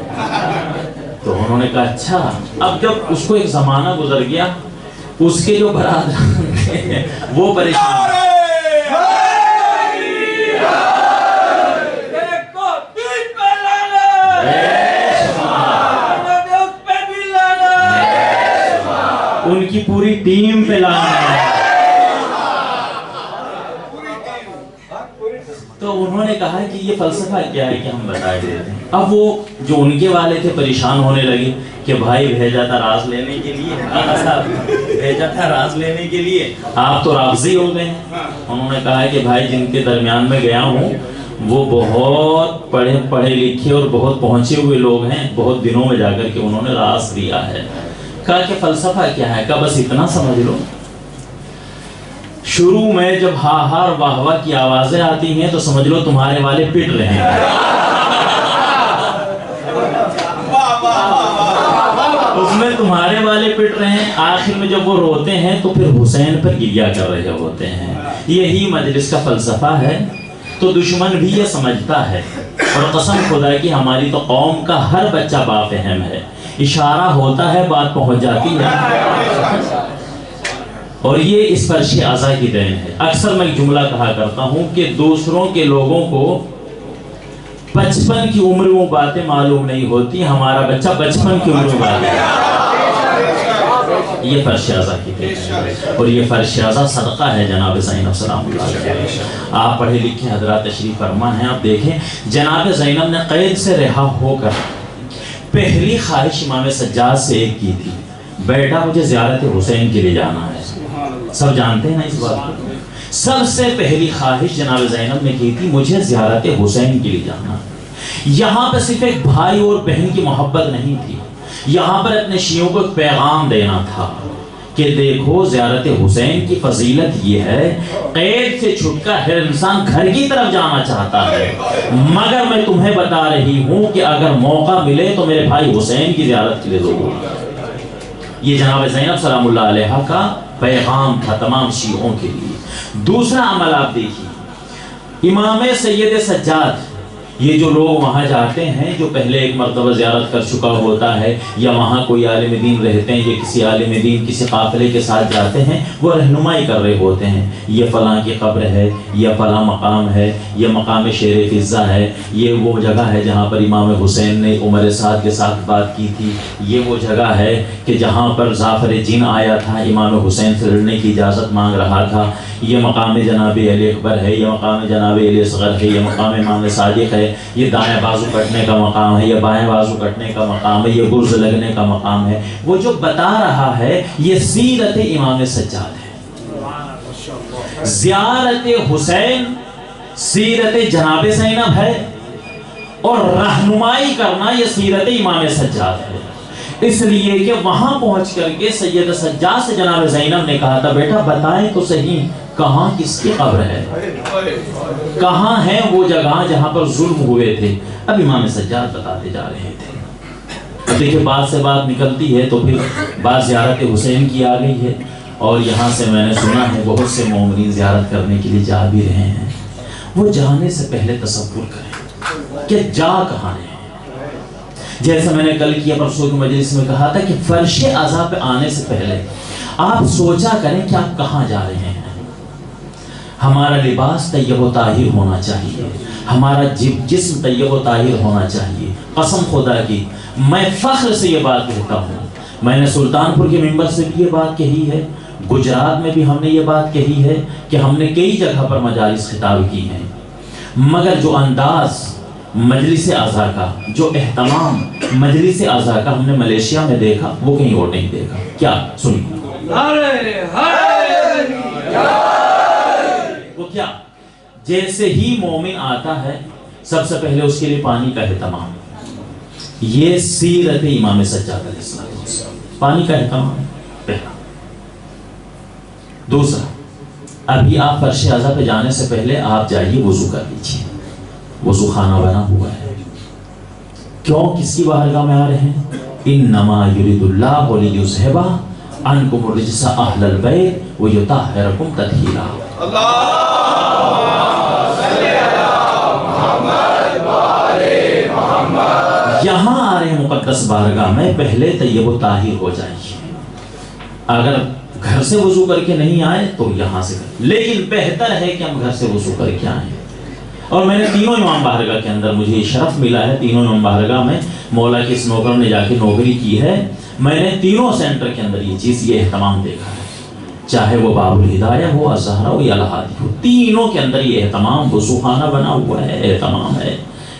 تو انہوں نے کہا اچھا. اب جب اس کو ایک زمانہ گزر گیا، اس کے جو برادران تھے وہ پریشان. ان کی پوری ٹیم پہ لانا ہے. تو انہوں نے کہا کہ یہ فلسفہ کیا ہے کہ ہم بتائے دیتے ہیں. اب وہ جو ان کے والے تھے پریشان ہونے لگے کہ بھائی بھیجا تھا راز لینے کے لیے، بھیجا تھا راز لینے کے لیے، آپ تو رافضی ہو گئے ہیں. انہوں نے کہا کہ بھائی جن کے درمیان میں گیا ہوں وہ بہت پڑھے لکھے اور بہت پہنچے ہوئے لوگ ہیں، بہت دنوں میں جا کر کے انہوں نے راز دیا ہے. کہا کہ فلسفہ کیا ہے؟ کہا بس اتنا سمجھ لو، شروع میں جب ہاہار واہ واہ کی آوازیں آتی ہیں تو سمجھ لو تمہارے والے پٹ رہے ہیں. اس میں تمہارے والے پٹ رہے ہیں. آخر میں جب وہ روتے ہیں تو پھر حسین پر گریا کر رہے ہوتے ہیں. یہی مجلس کا فلسفہ ہے. تو دشمن بھی یہ سمجھتا ہے، اور قسم خدا کی ہماری تو قوم کا ہر بچہ بافہم ہے. اشارہ ہوتا ہے، بات پہنچ جاتی ہے. اور یہ اس فرش اعضا کی دین ہے. اکثر میں ایک جملہ کہا کرتا ہوں کہ دوسروں کے لوگوں کو 55 کی عمر میں باتیں معلوم نہیں ہوتی، ہمارا بچہ 55 کی عمر میں باتیں. یہ فرش اعضا کی دین ہے. اور یہ فرش اعضا صدقہ ہے جناب زینب سلام اللہ علیہ. آپ پڑھے لکھے حضرات تشریف فرما ہیں. آپ دیکھیں جناب زینب نے قید سے رہا ہو کر پہلی خواہش امام سجاد سے ایک کی تھی، بیٹا مجھے زیارت حسین کے لیے جانا ہے. سب جانتے ہیں نا اس بات کو. سب سے پہلی خواہش جناب زینب نے کی تھی، مجھے زیارت حسین کے لیے جانا. یہاں پر صرف ایک بھائی اور بہن کی محبت نہیں تھی، یہاں پر اپنے شیعوں کو ایک پیغام دینا تھا کہ دیکھو زیارت حسین کی فضیلت یہ ہے، قید سے چھٹ کر ہر انسان گھر کی طرف جانا چاہتا ہے، مگر میں تمہیں بتا رہی ہوں کہ اگر موقع ملے تو میرے بھائی حسین کی زیارت کے لیے ضرور. یہ جناب زینب سلام اللہ علیہ کا پیغام تھا تمام شیعوں کے لیے. دوسرا عمل آپ دیکھیے، امام سید سجاد، یہ جو لوگ وہاں جاتے ہیں جو پہلے ایک مرتبہ زیارت کر چکا ہوتا ہے، یا وہاں کوئی عالم دین رہتے ہیں یا کسی عالم دین کسی قافلے کے ساتھ جاتے ہیں، وہ رہنمائی کر رہے ہوتے ہیں، یہ فلاں کی قبر ہے، یہ فلاں مقام ہے، یہ مقام شیر فضہ ہے، یہ وہ جگہ ہے جہاں پر امام حسین نے عمر سعد کے ساتھ بات کی تھی، یہ وہ جگہ ہے کہ جہاں پر ظافر جن آیا تھا امام حسین سے لڑنے کی اجازت مانگ رہا تھا، یہ مقام جناب علی اکبر ہے، یہ مقام جناب علی اصغر ہے، یہ مقام امام صادق ہے، یہ دائیں بازو کٹنے کا مقام ہے، یہ بائیں بازو کٹنے کا مقام ہے، یہ گرز لگنے کا مقام ہے. وہ جو بتا رہا ہے یہ سیرت امام سجاد ہے. زیارت حسین سیرت جناب زینب ہے، اور رہنمائی کرنا یہ سیرت امام سجاد ہے. اس لیے کہ وہاں پہنچ کر کے سید سجاد سے جناب زینب نے کہا تھا بیٹا بتائیں تو صحیح کہاں کس کی قبر ہے، کہاں ہے وہ جگہ جہاں پر ظلم ہوئے تھے. اب امام سجاد بتاتے جا رہے تھے. اب دیکھیں بات سے بات نکلتی ہے تو پھر بات زیارت حسین کی آ گئی ہے. اور یہاں سے میں نے سنا ہے بہت سے مومنین زیارت کرنے کے لیے جا بھی رہے ہیں. وہ جانے سے پہلے تصور کریں کہ جا کہاں ہے. جیسا میں نے کل کیا پرسوں کی مجلس میں کہا تھا کہ فرش اعضا پہ آنے سے پہلے آپ سوچا کریں کہ آپ کہاں جا رہے ہیں. ہمارا لباس طیب و طاہر ہونا چاہیے، ہمارا جسم طیب و طاہر ہونا چاہیے. قسم خدا کی میں فخر سے یہ بات کہتا ہوں، میں نے سلطان پور کے ممبر سے بھی یہ بات کہی ہے، گجرات میں بھی ہم نے یہ بات کہی ہے کہ ہم نے کئی جگہ پر مجالس خطاب کی ہیں، مگر جو انداز مجلس اعضا کا، جو اہتمام مجلس اعضا کا ہم نے ملیشیا میں دیکھا وہ کہیں اور نہیں دیکھا. کیا سنیے وہ کیا، جیسے ہی مومن آتا ہے سب سے پہلے اس کے لیے پانی کا اہتمام. یہ سیرت امام سجاد علیہ السلام، پانی کا اہتمام پہلا. دوسرا، ابھی آپ فرش اعضا پہ جانے سے پہلے آپ جائیے وضو کر لیجیے. وضو خانہ بنا ہوا ہے. کیوں کس کی بارگاہ میں آ رہے ہیں؟ انما یرید اللہ لیذھب عنکم الرجس اہل البیت ویطہرکم تطہیرا. یہاں آ رہے مقدس بارگاہ میں پہلے طیب و طاہر ہو جائیے. اگر گھر سے وضو کر کے نہیں آئے تو یہاں سے کریں، لیکن بہتر ہے کہ ہم گھر سے وضو کر کے آئیں. اور میں نے تینوں امام بارگاہ کے اندر مجھے یہ شرف ملا ہے، تینوں امام بارگاہ میں مولا کے اس نوکر نے جا کے نوکری کی ہے، میں نے تینوں سینٹر کے اندر یہ چیز، یہ اہتمام دیکھا ہے، چاہے وہ باب الہدایہ ہو، الزہرا ہو یا الہادی ہو، تینوں کے اندر یہ اہتمام وضو خانہ بنا ہوا ہے، اہتمام ہے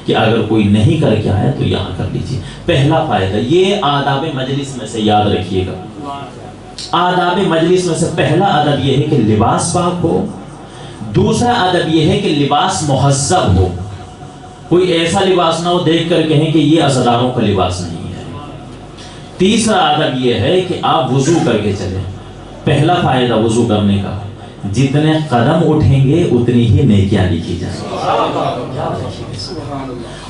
کہ اگر کوئی نہیں کر کے آیا تو یہاں کر لیجیے. پہلا فائدہ یہ آداب مجلس میں سے یاد رکھیے گا. آداب مجلس میں سے پہلا ادب یہ ہے کہ لباس پاک ہو. دوسرا ادب یہ ہے کہ لباس مہذب ہو. کوئی ایسا لباس نہ ہو دیکھ کر کہیں کہ یہ عزاداروں کا لباس نہیں ہے. تیسرا ادب یہ ہے کہ آپ وضو کر کے چلیں. پہلا فائدہ وضو کرنے کا، جتنے قدم اٹھیں گے اتنی ہی نیکیاں لکھی جائیں گی.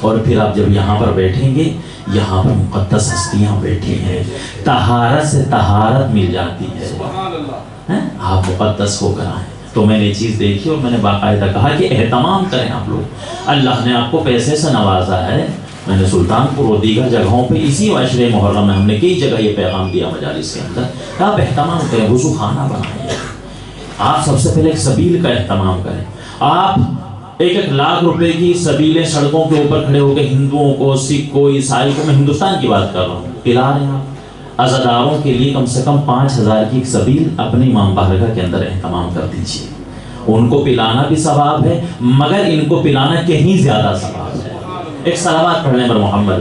اور پھر آپ جب یہاں پر بیٹھیں گے، یہاں پر مقدس ہستیاں بیٹھی ہیں، طہارت سے طہارت مل جاتی ہے، آپ مقدس ہو کر آئیں. تو میں نے چیز دیکھی اور میں نے باقاعدہ کہا کہ اہتمام کریں آپ لوگ. اللہ نے آپ کو پیسے سے نوازا ہے. میں نے سلطان پور اور دیگر جگہوں پہ اسی عشرے محرم میں ہم نے کئی جگہ یہ پیغام دیا مجالس کے اندر، آپ اہتمام کریں، وضو خانہ بنائیں. آپ سب سے پہلے ایک سبیل کا اہتمام کریں. آپ 1-1 لاکھ روپے کی سبیلیں سڑکوں کے اوپر کھڑے ہو کے ہندوؤں کو، سکھ کو، عیسائی کو، میں ہندوستان کی بات کر رہا ہوں، پلا رہے ہیں. آپ عزاداروں کے لیے کم سے کم 5000 کی ایک سبیل اپنے امام بارگاہ کے اندر اہتمام کر دیجیے. ان کو پلانا بھی ثواب ہے، مگر ان کو پلانا کہیں زیادہ ثواب ہے. ایک صلوات پڑھنے پر محمد.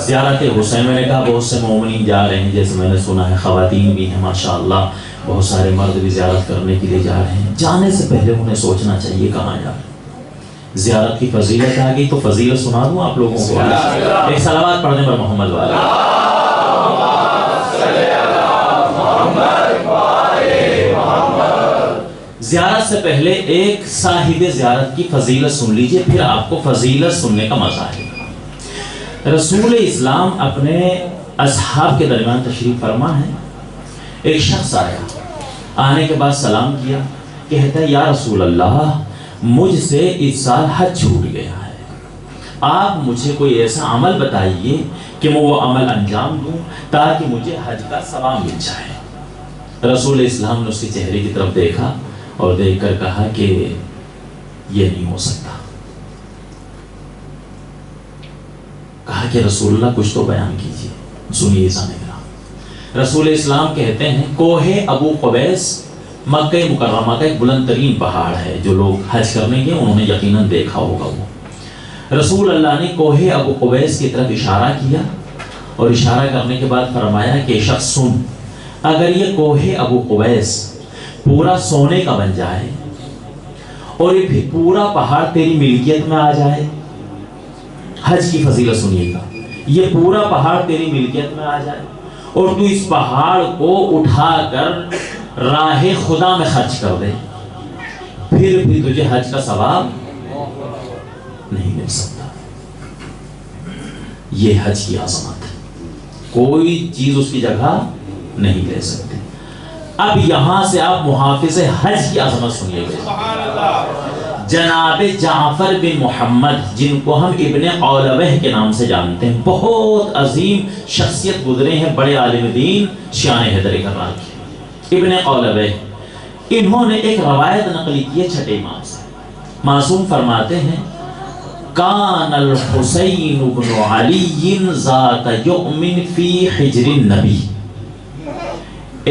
زیارت حسین میں نے کہا بہت سے مومنین جا رہے ہیں، جیسے میں نے سنا ہے خواتین بھی ہیں ماشاءاللہ، بہت سارے مرد بھی زیارت کرنے کے لیے جا رہے ہیں. جانے سے پہلے انہیں سوچنا چاہیے کہاں جا رہے ہیں. زیارت کی فضیلت آ گئی تو فضیلت سنا دوں آپ لوگوں کو. ایک صلوات پڑھنے پر محمد والے. زیارت سے پہلے ایک صاحب زیارت کی فضیلت سن لیجئے، پھر آپ کو فضیلت سننے کا مزہ آئے گا. رسول اسلام اپنے اصحاب کے درمیان تشریف فرما ہے. ایک شخص آیا، آنے کے بعد سلام کیا، کہتا ہے یا رسول اللہ مجھ سے اس سال حج چھوٹ گیا ہے، آپ مجھے کوئی ایسا عمل بتائیے کہ میں وہ عمل انجام دوں تاکہ مجھے حج کا ثواب مل جائے. رسول اسلام نے اس کے چہرے کی طرف دیکھا اور دیکھ کر کہا کہ یہ نہیں ہو سکتا. کہا کہ رسول اللہ کچھ تو بیان کیجیے. سنیے سامنے کرام، رسول اسلام کہتے ہیں کوہ ابو قبیس مکہ مکرمہ کا ایک بلند ترین پہاڑ ہے. جو لوگ حج کرنے گئے انہوں نے یقیناً دیکھا ہوگا. وہ رسول اللہ نے کوہ ابو قبیس کی طرف اشارہ کیا اور اشارہ کرنے کے بعد فرمایا کہ شخص سن، اگر یہ کوہ ابو قبیس پورا سونے کا بن جائے اور یہ پھر پورا پہاڑ تیری ملکیت میں آ جائے، حج کی فضیلت سنیے گا، یہ پورا پہاڑ تیری ملکیت میں آ جائے اور تو اس پہاڑ کو اٹھا کر راہ خدا میں خرچ کر دے، پھر بھی تجھے حج کا ثواب نہیں مل سکتا. یہ حج کی عظمت ہے، کوئی چیز اس کی جگہ نہیں لے سکتی. اب یہاں سے آپ محافظ حج کی عظمت سنیے گا. جناب جعفر بن محمد، جن کو ہم ابن قولوہ کے نام سے جانتے ہیں، بہت عظیم شخصیت گزرے ہیں، بڑے عالم دین، شان حیدر کرار کے. ابن قولوہ انہوں نے ایک روایت نقل کی ہے چھٹے امام سے. معصوم فرماتے ہیں کان الحسین بن علی ذات یوم فی حجر النبی.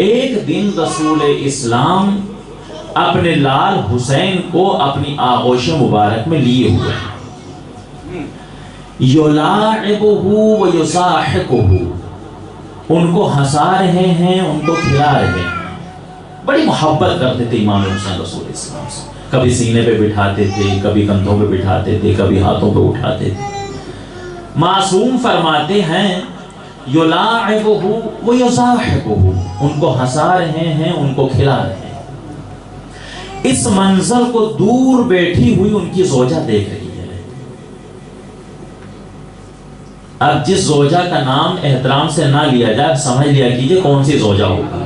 ایک دن رسول اسلام اپنے لال حسین کو اپنی آغوش مبارک میں لیے ہوئے ہیں. یلاعبہ و یصاحکہ، ان کو ہنسا رہے ہیں، ان کو کھلا رہے ہیں. بڑی محبت کرتے تھے امام حسین رسول اسلام سے. کبھی سینے پہ بٹھاتے تھے، کبھی کندھوں پہ بٹھاتے تھے، کبھی ہاتھوں پہ اٹھاتے تھے. معصوم فرماتے ہیں یلاعبہ و یصاحکہ، ان کو ہنسا رہے ہیں، ان کو کھلا رہے ہیں. اس منظر کو دور بیٹھی ہوئی ان کی زوجہ دیکھ رہی ہے. اب جس زوجہ کا نام احترام سے نہ لیا جائے سمجھ لیا کیجئے کون سی زوجہ ہوگی.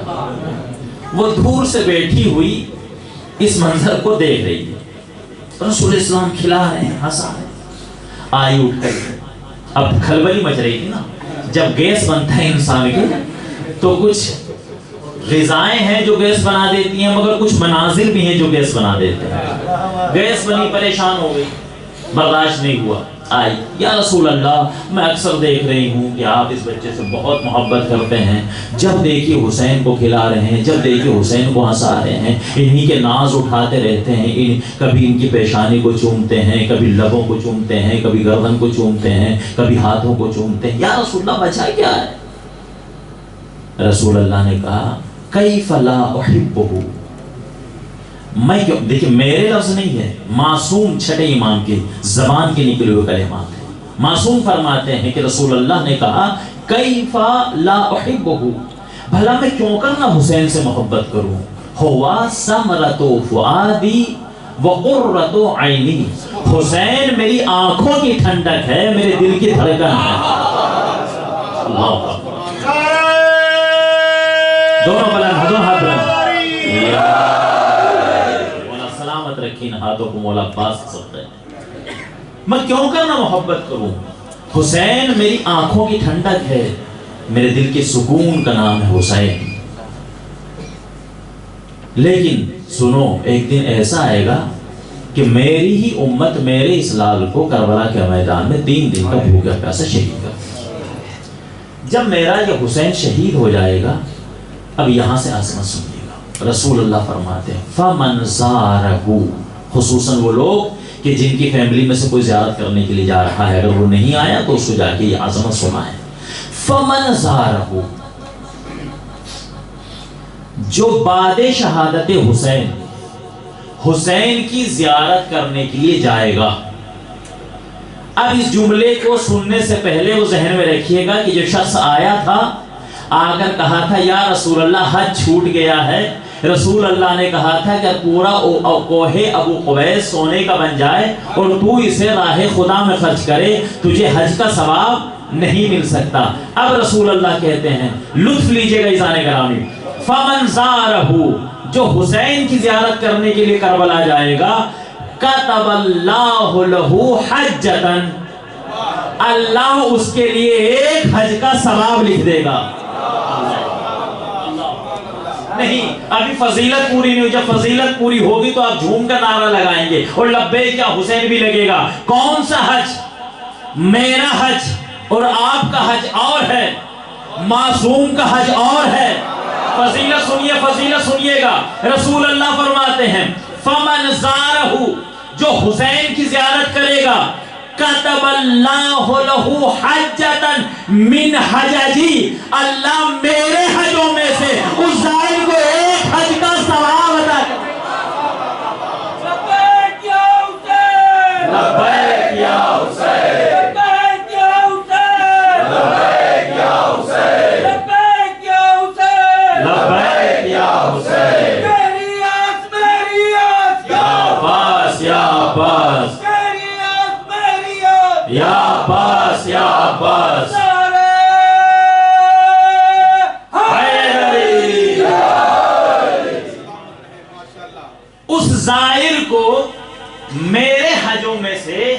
وہ دور سے بیٹھی ہوئی اس منظر کو دیکھ رہی ہے. رسول اسلام کھلا رہے ہیں, ہنسا رہے ہیں. آئی اٹھ کر, اب کھلبلی مچ رہی تھی نا, جب گیس بنتا ہے انسان کے تو کچھ غذائیں ہیں جو گیس بنا دیتی ہیں, مگر کچھ مناظر بھی ہیں جو گیس بنا دیتے ہیں. گیس بنی, پریشان ہو گئی, برداشت نہیں ہوا, آئی, یا رسول اللہ میں اکثر دیکھ رہی ہوں کہ آپ اس بچے سے بہت محبت کرتے ہیں, جب دیکھیے حسین کو کھلا رہے ہیں, جب دیکھیے حسین کو ہنسا رہے ہیں, انہی کے ناز اٹھاتے رہتے ہیں, کبھی ان کی پیشانی کو چومتے ہیں, کبھی لبوں کو چومتے ہیں, کبھی گردن کو چومتے ہیں, کبھی ہاتھوں کو چومتے ہیں, یا رسول اللہ بچہ کیا ہے؟ رسول اللہ نے کہا کیف لا احبہ, میں کیوں, دیکھیں میرے لفظ نہیں ہے, معصوم چھٹے امام کی زبان کے نکلے ہوئے کلمات ہیں. معصوم فرماتے ہیں کہ رسول اللہ نے کہا کیف لا احبہ, بھلا میں کیوں کرنا حسین سے محبت کروں, ہوا ثمرۃ فؤادی وقرۃ عینی, حسین میری آنکھوں کی ٹھنڈک ہے, میرے دل کی دھڑکن ہے. اللہ اکبر, دونوں بلند ہاتھوں, ہاتھ بلند, مولا سلامت رکھین ہاتھوں کو, مولا پاس سکتا ہے. میں کیوں کرنا محبت کروں, حسین میری آنکھوں کی ٹھنڈک ہے, میرے دل کے سکون کا نام ہے حسین. لیکن سنو, ایک دن ایسا آئے گا کہ میری ہی امت میرے اس لال کو کربلا کے میدان میں 3 دن کا بھوکا پیاسا شہید کر. جب میرا یہ حسین شہید ہو جائے گا, اب یہاں سے عظمت سنیے گا. رسول اللہ فرماتے ہیں فَمَنْ زَارَهُ, خصوصاً وہ لوگ کہ جن کی فیملی میں سے کوئی زیارت کرنے کے لیے جا رہا ہے, اگر وہ نہیں آیا تو اس کو جا کے یہ عظمت سنا ہے. فَمَنْ زَارَهُ, جو بعد شہادت حسین حسین کی زیارت کرنے کے لیے جائے گا. اب اس جملے کو سننے سے پہلے وہ ذہن میں رکھیے گا کہ جو شخص آیا تھا, آ کر کہا تھا یا رسول اللہ حج چھوٹ گیا ہے, رسول اللہ نے کہا تھا کہ پورا کوہ ابو قبیس سونے کا بن جائے اور تو اسے راہ خدا میں خرچ کرے, تجھے حج کا ثواب نہیں مل سکتا. اب رسول اللہ کہتے ہیں, لطف لیجئے گا عزیزان گرامی, فمن زارہ, جو حسین کی زیارت کرنے کے لیے کربلا جائے گا, کتب اللہ لہ حجتن, اللہ اس کے لیے ایک حج کا ثواب لکھ دے گا. نہیں, ابھی فضیلت پوری نہیں ہوئی, جب فضیلت پوری ہوگی تو آپ جھوم کا نعرہ لگائیں گے اور لبیک یا حسین بھی لگے گا. کون سا حج؟ میرا حج اور آپ کا حج اور ہے, معصوم کا حج اور ہے. فضیلت سنیے, فضیلت سنیے گا. رسول اللہ فرماتے ہیں فمن زارہ, جو حسین کی زیارت کرے گا, کتب اللہ لہ حجتن من حججی, اللہ میرے حجوں میں سے اس زائر کو ایک حج کا ثواب عطا کرے. لبیک یا حسین, لبیک یا حسین, لبیک یا حسین, لبیک یا حسین, لبیک یا حسین, لبیک یا حسین, میری آس, میری آس, یا عباس, یا عباس, یا عباس, یا عباس, اس زائر کو میرے حجوں میں سے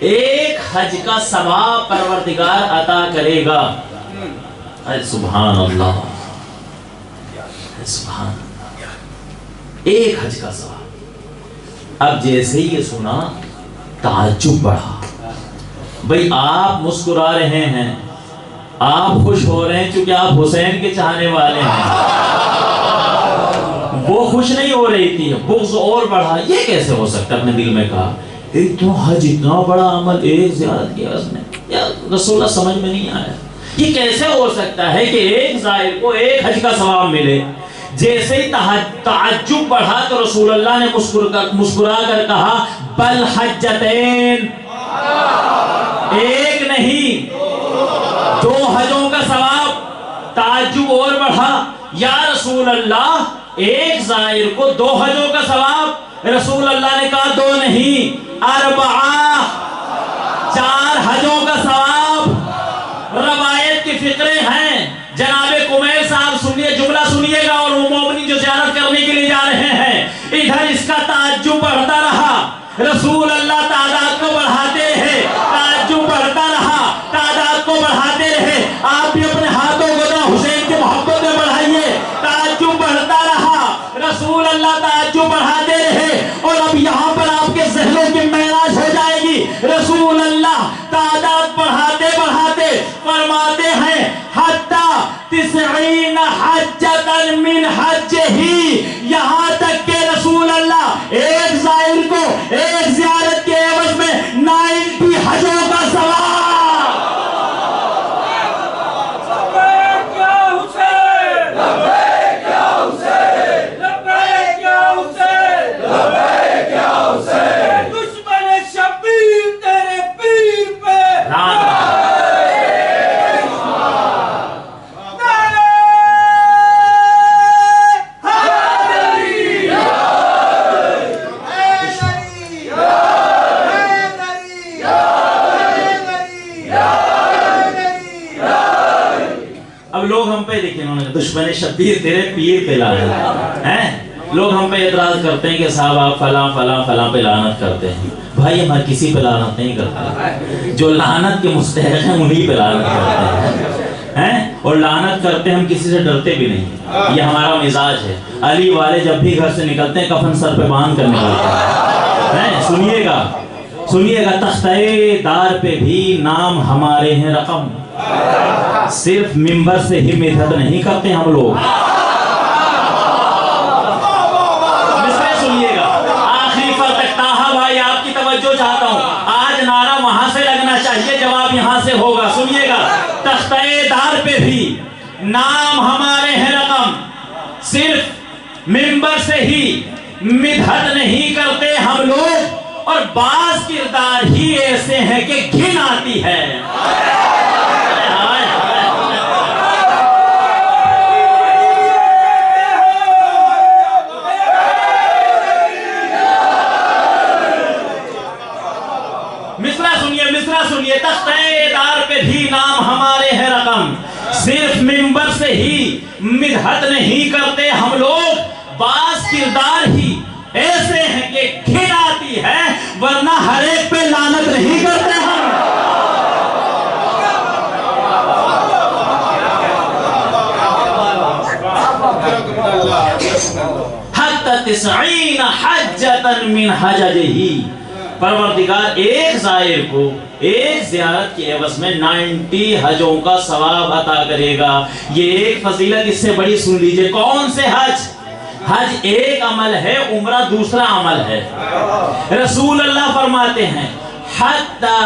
ایک حج کا ثواب پروردگار عطا کرے گا. سبحان اللہ, سبحان اللہ, ایک حج کا ثواب. اب جیسے ہی یہ سنا تعجب بڑھا. بھئی آپ مسکرا رہے ہیں, آپ خوش ہو رہے ہیں چونکہ آپ حسین کے چاہنے والے ہیں, وہ خوش نہیں ہو رہی تھی, بغض اور بڑھا. یہ کیسے ہو سکتا؟ اپنے دل میں کہا ایک تو حج اتنا بڑا عمل, ایک زیارت کیا اس نے, یا رسول اللہ سمجھ میں نہیں آیا یہ کیسے ہو سکتا ہے کہ ایک زائر کو ایک حج کا ثواب ملے. جیسے ہی تعجب بڑھا تو رسول اللہ نے مسکرا کر کہا بل حجتین, ایک نہیں 2 حجوں کا ثواب. تعجب اور بڑھا, یا رسول اللہ ایک زائر کو 2 حجوں کا ثواب، رسول اللہ نے کہا 2 نہیں 4 حجوں کا ثواب۔ روایت کی فقرے ہیں، جناب کمیل صاحب سنیے، جملہ سنیے گا، اور وہ مومنین جو زیارت کرنے کے لیے جا رہے ہیں، ادھر اس کا تعجب بڑھتا رہا، رسول اللہ تعداد کو بڑھاتے رہے، تعجب بڑھتا رہا، تعداد کو بڑھاتے رہے۔ آپ بھی اپنے ہاتھوں کو ذرا حسین کی محبت میں بڑھائیے، تعجب بڑھتا رہا، رسول اللہ تعجب بڑھاتے رہے۔ اور اب یہاں پر آپ کے ذہنوں کی معراج ہو جائے گی، رسول اللہ تعداد بڑھاتے بڑھاتے فرماتے ہیں حتی 90 حجۃ من حجہ، یہاں تک کہ رسول اللہ ایک زائر کو ایک زیارت کے عوض میں 90 حجوں کا ثواب۔ لوگ ہم پہ دیکھیں، انہوں نے دشمن شبیر تیرے پیر پہ لعنت ہیں۔ لوگ ہم پہ اعتراض کرتے ہیں کہ صاحب آپ فلاں فلاں فلاں پہ لعنت کرتے ہیں۔ بھائی ہم کسی پہ لعنت نہیں کرتے، جو لعنت کے مستحق ہیں انہی پہ لعنت کرتے ہیں، اور لعنت کرتے ہم کسی سے ڈرتے بھی نہیں، یہ ہمارا مزاج ہے۔ علی والے جب بھی گھر سے نکلتے ہیں کفن سر پہ باندھ کر نکلتے ہیں۔ سنیے گا سنیے گا، تختۂ دار پہ بھی نام ہمارے ہیں رقم، صرف ممبر سے ہی مدحت نہیں کرتے ہم لوگ۔ سنیے گا آخری فرق، تاہا بھائی آپ کی توجہ چاہتا ہوں، آج نعرہ وہاں سے لگنا چاہیے، جواب یہاں سے ہوگا۔ سنیے گا، تختۂ دار پہ بھی نام ہمارے ہیں رقم، صرف ممبر سے ہی مدحت نہیں کرتے ہم لوگ، اور بعض کردار ہی ایسے ہیں کہ گھن آتی ہے۔ مصرع سنیے، تختۂ دار پہ بھی نام ہمارے ہے رقم، صرف ممبر سے ہی مدحت نہیں کرتے ہم لوگ، بعض کردار ہی ایسے ہیں کہ گھن آتی ہے، ورنہ ہر ایک پہ لعنت نہیں کرتے ہم۔ حتی 90 حجۃ من حججہ، پروردگار ایک زائر کو ایک زیارت کے عوض میں 90 حجوں کا ثواب عطا کرے گا۔ یہ ایک فضیلت اس سے بڑی سن لیجئے، کون سے حج؟ حج ایک عمل ہے، عمرہ دوسرا عمل ہے۔ رسول اللہ فرماتے ہیں حتی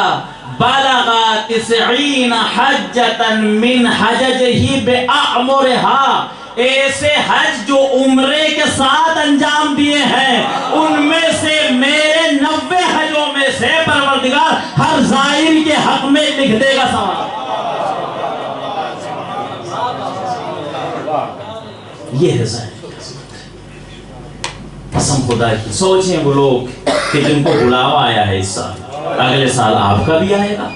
بلغ 90 حجۃ من حججہ بأعمرها، ایسے حج جو عمرے کے ساتھ انجام دیے ہیں، ان میں سے میرے 90 حجوں میں سے پروردگار ہر زائر کے حق میں لکھ دے گا ثواب۔ یہ ہے زائر، قسم خدا کی۔ سوچیں وہ لوگ کہ جن کو بلاوا آیا ہے اس سال، اگلے سال آپ کا بھی آئے گا،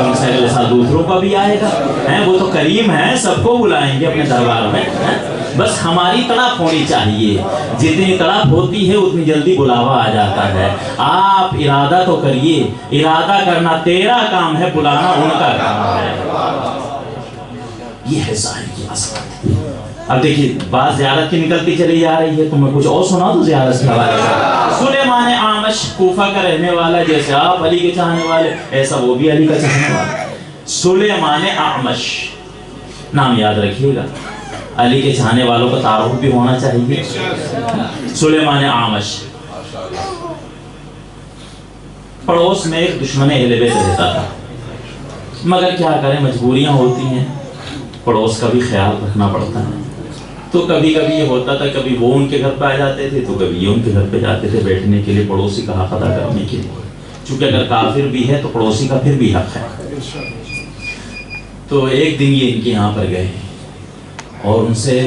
ان سے اگلے سال دوسروں کا بھی آئے گا، وہ تو کریم ہیں، سب کو بلائیں گے اپنے دربار میں۔ بس ہماری تڑپ ہونی چاہیے، جتنی تڑپ ہوتی ہے اتنی جلدی بلاوا آ جاتا ہے۔ آپ ارادہ تو کریے، ارادہ کرنا تیرا کام ہے، بلانا ان کا کام ہے۔ یہ ہے ظاہر کی عظمت۔ اب دیکھیے بات زیارت کی نکلتی چلی جا رہی ہے، تو میں کچھ اور سنا دوں زیارت کے حوالے سے۔ سلیمان اعمش کوفہ کا رہنے والا، جیسے آپ علی کے چاہنے والے ایسا وہ بھی علی کا چاہنے والا۔ سلیمان اعمش نام یاد رکھیے گا، علی کے چاہنے والوں کا تعارف بھی ہونا چاہیے۔ سلیمان اعمش پڑوس میں ایک دشمن اہل بیت رہتا تھا، مگر کیا کریں مجبوریاں ہوتی ہیں، پڑوس کا بھی خیال رکھنا پڑتا ہے۔ تو کبھی کبھی یہ ہوتا تھا، کبھی وہ ان کے گھر پہ آ جاتے تھے تو کبھی یہ ان کے گھر پہ جاتے تھے بیٹھنے کے لیے، پڑوسی کا حق ادا کرنے کے لیے، چونکہ اگر کافر بھی ہے تو پڑوسی کا پھر بھی حق ہے۔ تو ایک دن یہ ان کے یہاں پر گئے اور ان سے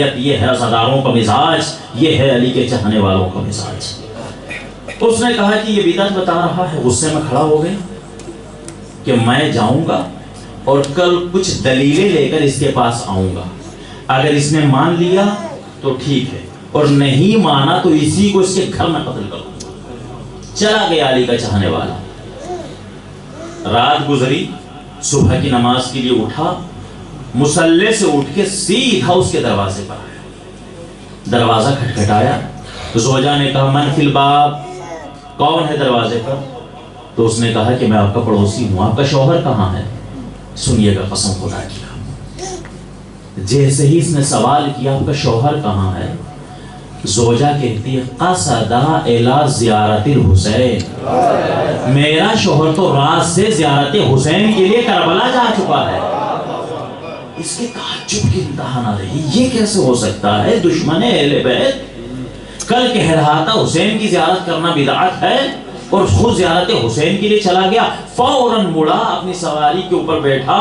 طبیعت، یہ ہے عزاداروں کا مزاج، یہ ہے علی کے چاہنے والوں کا مزاج۔ اس نے کہا کہ یہ بدعت بتا رہا ہے، غصے میں کھڑا ہو گیا کہ میں جاؤں گا اور کل کچھ دلیلیں لے کر اس کے پاس آؤں گا، اگر اس نے مان لیا تو ٹھیک ہے، اور نہیں مانا تو اسی کو اس کے گھر میں قتل کروں گا۔ چلا گیا علی کا چاہنے والا۔ رات گزری، صبح کی نماز کے لیے اٹھا، مصلی سے اٹھ کے سیدھا اس کے دروازے پر آیا۔ دروازہ کھٹکھٹایا، زوجہ نے کہا من فی الباب، کون ہے دروازے پر؟ تو اس نے کہا کہ میں آپ کا پڑوسی ہوں، آپ کا شوہر کہاں ہے؟ سنیے گا قسم خدا کی، جیسے ہی اس نے سوال کیا آپ کا شوہر کہاں ہے، زوجہ کہتی ہے قصد الی زیارت الحسین، میرا شوہر تو رات سے زیارت حسین کے لیے کربلا جا چکا ہے۔ اس کے تعجب کی انتہا نہ رہی، یہ کیسے ہو سکتا ہے؟ دشمن اہل بیت کل کہہ رہا تھا حسین کی زیارت کرنا بدعت ہے اور خود زیارت حسین کے لیے چلا گیا، فوراً مڑا، اپنی سواری کے اوپر بیٹھا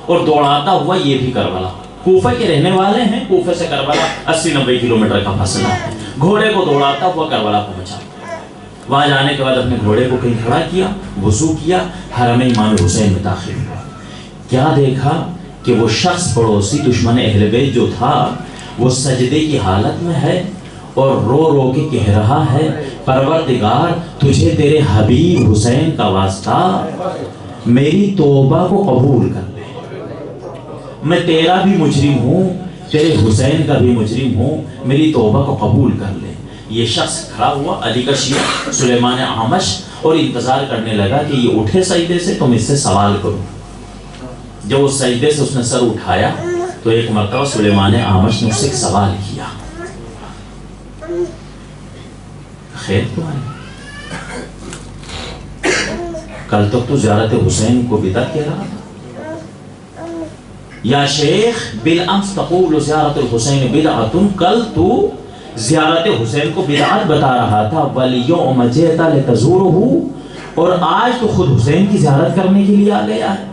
اور دوڑاتا ہوا یہ بھی کربلا۔ کوفہ کے رہنے والے ہیں، کوفہ سے کربلا 80-90 کلومیٹر کا فاصلہ ہے، گھوڑے کو دوڑاتا ہوا کربلا پہنچا۔ وہاں جانے کے بعد اپنے گھوڑے کو کہیں کھڑا کیا، وضو کیا، حرم امام حسین میں داخل ہوا۔ کیا دیکھا کہ وہ شخص پڑوسی دشمن اہل بیت جو تھا وہ سجدے کی حالت میں ہے اور رو رو کے کہہ رہا ہے پروردگار تجھے تیرے حبیب حسین کا واسطہ میری توبہ کو قبول کر لے، میں تیرا بھی مجرم ہوں، تیرے حسین کا بھی مجرم ہوں، میری توبہ کو قبول کر لے۔ یہ شخص کھڑا ہوا، علی کا شیعہ سلیمان اعمش، اور انتظار کرنے لگا کہ یہ اٹھے سجدے سے تو میں اس سے سوال کروں۔ جب وہ سجدے سے اس نے سر اٹھایا تو ایک مرتبہ سلیمان اعمش نے اس سے ایک سوال کیا، خیر تمہاری، کل تک تو زیارت حسین کو بدعت کہہ رہا تھا، یا شیخ بالامس تقول زیارت الحسین بدعت، کل تو زیارت حسین کو بدعت بتا رہا تھا، والیوم جئت لتزورہ، اور آج تو خود حسین کی زیارت کرنے کے لیے آ گیا ہے۔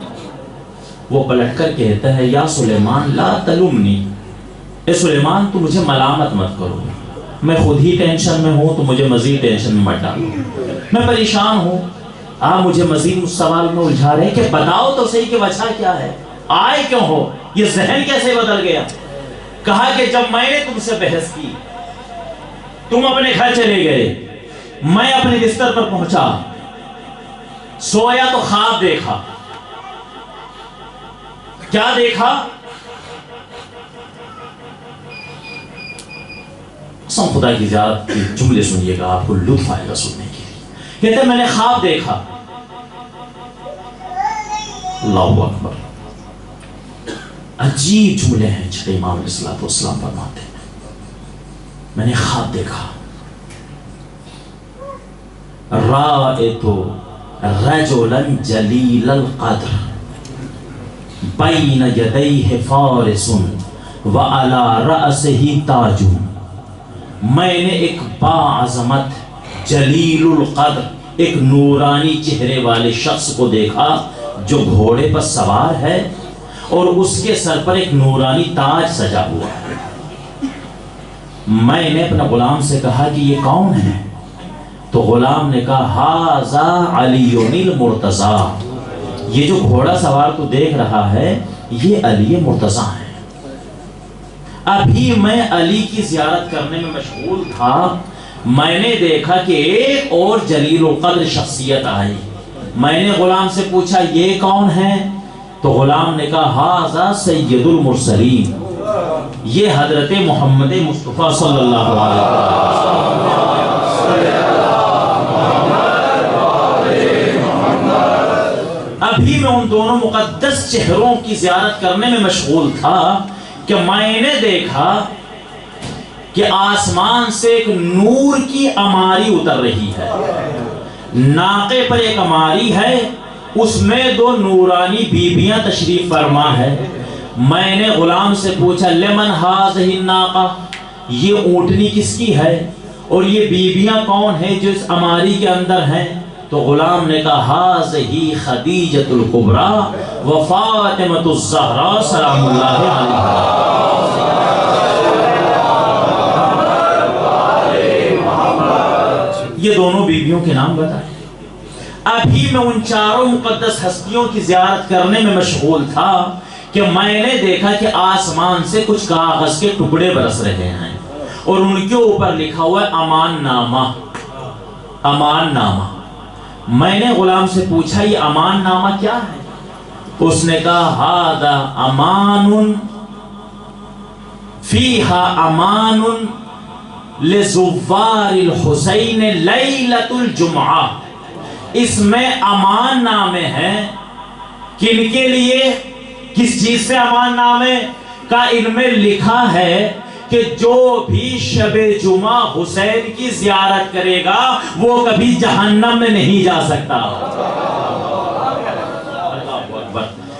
وہ پلٹ کر کہتا ہے یا سلیمان لا تلمنی، اے سلیمان تو مجھے ملامت مت کرو، میں خود ہی ٹینشن میں ہوں تو مجھے مزید ٹینشن میں مت ڈالو، میں پریشان ہوں، آپ مجھے مزید اس سوال میں الجھا رہے ہیں کہ بتاؤ تو صحیح کہ وجہ کیا ہے، آئے کیوں ہو، یہ ذہن کیسے بدل گیا؟ کہا کہ جب میں نے تم سے بحث کی، تم اپنے گھر چلے گئے، میں اپنے بستر پر پہنچا، سویا تو خواب دیکھا، کیا دیکھا؟ قسم خدا کی زیارت کے جملے سنیے گا، آپ کو لطف آئے گا سننے کے لیے۔ کہتے ہیں میں نے خواب دیکھا، اللہ اکبر، عجیب جملے ہیں چھٹے امام علیہ السلام فرماتے ہیں، میں نے خواب دیکھا، رأیت رجلا جلیل القدر بین یدیہ فارس وعلی رأسہ تاج، میں نے ایک باعظمت جلیل القدر، ایک نورانی چہرے والے شخص کو دیکھا جو گھوڑے پر سوار ہے اور اس کے سر پر ایک نورانی تاج سجا ہوا ہے۔ میں نے اپنے غلام سے کہا کہ یہ کون ہے؟ تو غلام نے کہا ھذا علی المرتضی، یہ جو گھوڑا سوار تو دیکھ رہا ہے یہ علی مرتضی ہے۔ ابھی میں علی کی زیارت کرنے میں مشغول تھا، میں نے دیکھا کہ ایک اور جلیل القدر شخصیت آئی، میں نے غلام سے پوچھا یہ کون ہے؟ تو غلام نے کہا ھذا سید المرسلین، یہ حضرت محمد مصطفیٰ صلی اللہ علیہ وسلم۔ ابھی میں ان دونوں مقدس چہروں کی زیارت کرنے میں مشغول تھا کہ میں نے دیکھا کہ آسمان سے ایک نور کی عماری اتر رہی ہے، ناقے پر ایک عماری ہے، اس میں دو نورانی بیبیاں تشریف فرما ہے۔ میں نے غلام سے پوچھا لمن ھذہ الناقہ، یہ اونٹنی کس کی ہے اور یہ بیبیاں کون ہیں جو اس عماری کے اندر ہیں؟ تو غلام نے کہا ھذہ خدیجۃ الکبریٰ و فاطمۃ الزہراء سلام اللہ علیہا۔ یہ دونوں بیویوں کے نام بتائے۔ ابھی میں ان چاروں مقدس ہستیوں کی زیارت کرنے میں مشغول تھا کہ میں نے دیکھا کہ آسمان سے کچھ کاغذ کے ٹکڑے برس رہے ہیں اور ان کے اوپر لکھا ہوا ہے امان نامہ، امان نامہ۔ میں نے غلام سے پوچھا یہ امان نامہ کیا ہے؟ اس نے کہا ہذا امان فیہا امان لزوار الحسین لیلۃ الجمعہ، اس میں امان نامے ہیں۔ کن کے لیے؟ کس چیز سے امان نامے کا؟ ان میں لکھا ہے کہ جو بھی شب جمعہ حسین کی زیارت کرے گا وہ کبھی جہنم میں نہیں جا سکتا۔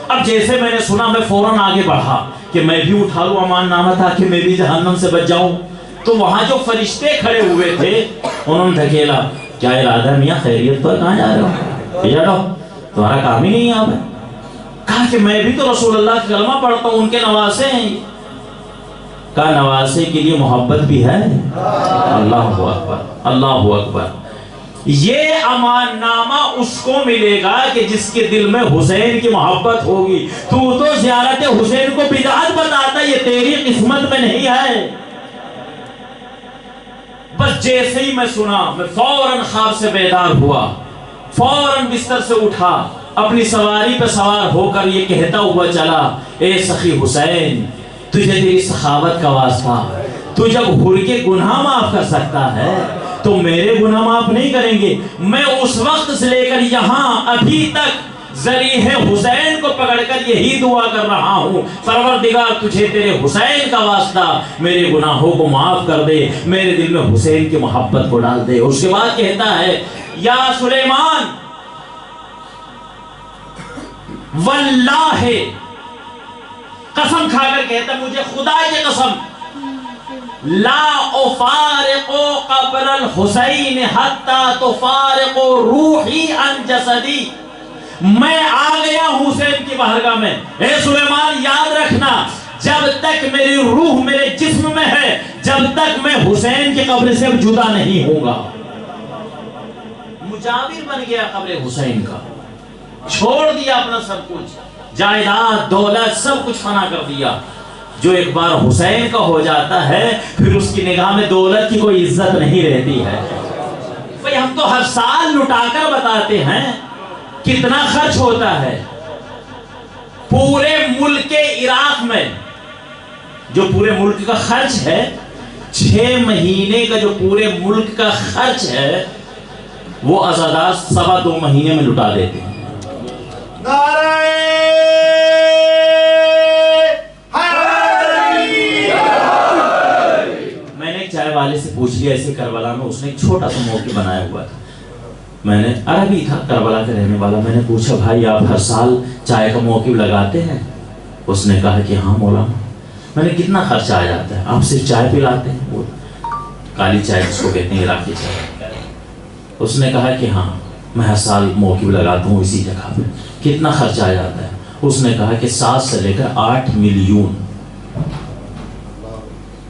اب جیسے میں نے سنا میں فوراً آگے بڑھا کہ میں بھی اٹھا لوں امان نامہ تاکہ میں بھی جہنم سے بچ جاؤں۔ تو وہاں جو فرشتے کھڑے ہوئے تھے انہوں نے دھکیلا، کیا ارادہ ہے میاں؟ خیریت تو ہے، کہاں جا رہے ہو؟ یہ جاؤ، تمہارا کام ہی نہیں ہے آپ۔ کہا کہ میں بھی تو رسول اللہ کا کلمہ پڑھتا ہوں، ان کے نواسے ہیں۔ کہا نواسے کے لیے محبت بھی ہے؟ اللہ اکبر، اللہ اکبر۔ یہ امان نامہ اس کو ملے گا کہ جس کے دل میں حسین کی محبت ہوگی۔ تو زیارت حسین کو بدعت بتاتا، یہ تیری قسمت میں نہیں ہے۔ بس جیسے ہی میں سنا میں فوراً خواب سے بیدار ہوا، فوراً بستر سے اٹھا، اپنی سواری پہ سوار ہو کر یہ کہتا ہوا چلا، اے سخی حسین، تجھے تیری سخاوت کا واسطہ، تو جب ہر کے گناہ معاف کر سکتا ہے تو میرے گناہ معاف نہیں کریں گے؟ میں اس وقت سے لے کر یہاں ابھی تک ذریح حسین کو پکڑ کر یہی دعا کر رہا ہوں، پروردگار تجھے تیرے حسین کا واسطہ میرے گناہوں کو معاف کر دے، میرے دل میں حسین کی محبت کو ڈال دے۔ اس کے بعد کہتا ہے، یا سلیمان واللہ، قسم کھا کر کہتا مجھے خدا کی قسم، لا افارق قبر الحسین حتی تفارق روحی عن جسدی، میں آ گیا ہوں حسین کی بارگاہ میں، اے سلیمان یاد رکھنا جب تک میری روح میرے جسم میں ہے، جب تک میں حسین کی قبر سے جدا نہیں ہوں گا۔ مجاور بن گیا قبر حسین کا، چھوڑ دیا اپنا سب کچھ، جائیداد دولت سب کچھ فنا کر دیا۔ جو ایک بار حسین کا ہو جاتا ہے پھر اس کی نگاہ میں دولت کی کوئی عزت نہیں رہتی ہے۔ بھئی ہم تو ہر سال لٹا کر بتاتے ہیں کتنا خرچ ہوتا ہے پورے ملک عراق میں، جو پورے ملک کا خرچ ہے 6 مہینے کا، جو پورے ملک کا خرچ ہے وہ عزادات 2.25 مہینے میں لٹا دیتے ہیں۔ میں نے ایک چائے والے سے پوچھ لیا ایسے کربلا میں، اس نے ایک چھوٹا سا موقع بنایا ہوا تھا، میں نے عربی تھا کربلا کا رہنے والا، میں نے پوچھا بھائی آپ ہر سال چائے کا موقع لگاتے ہیں؟ اس نے کہا کہ ہاں مولانا۔ میں نے کتنا خرچہ آ جاتا ہے؟ آپ صرف چائے پلاتے ہیں؟ وہ کالی چائے جس کو کہتے ہیں، عراقی چائے۔ اس نے کہا کہ ہاں میں ہر سال موقع لگاتا ہوں اسی جگہ پہ۔ کتنا خرچہ آ جاتا ہے؟ اس نے کہا کہ 7 سے لے کر 8 ملین،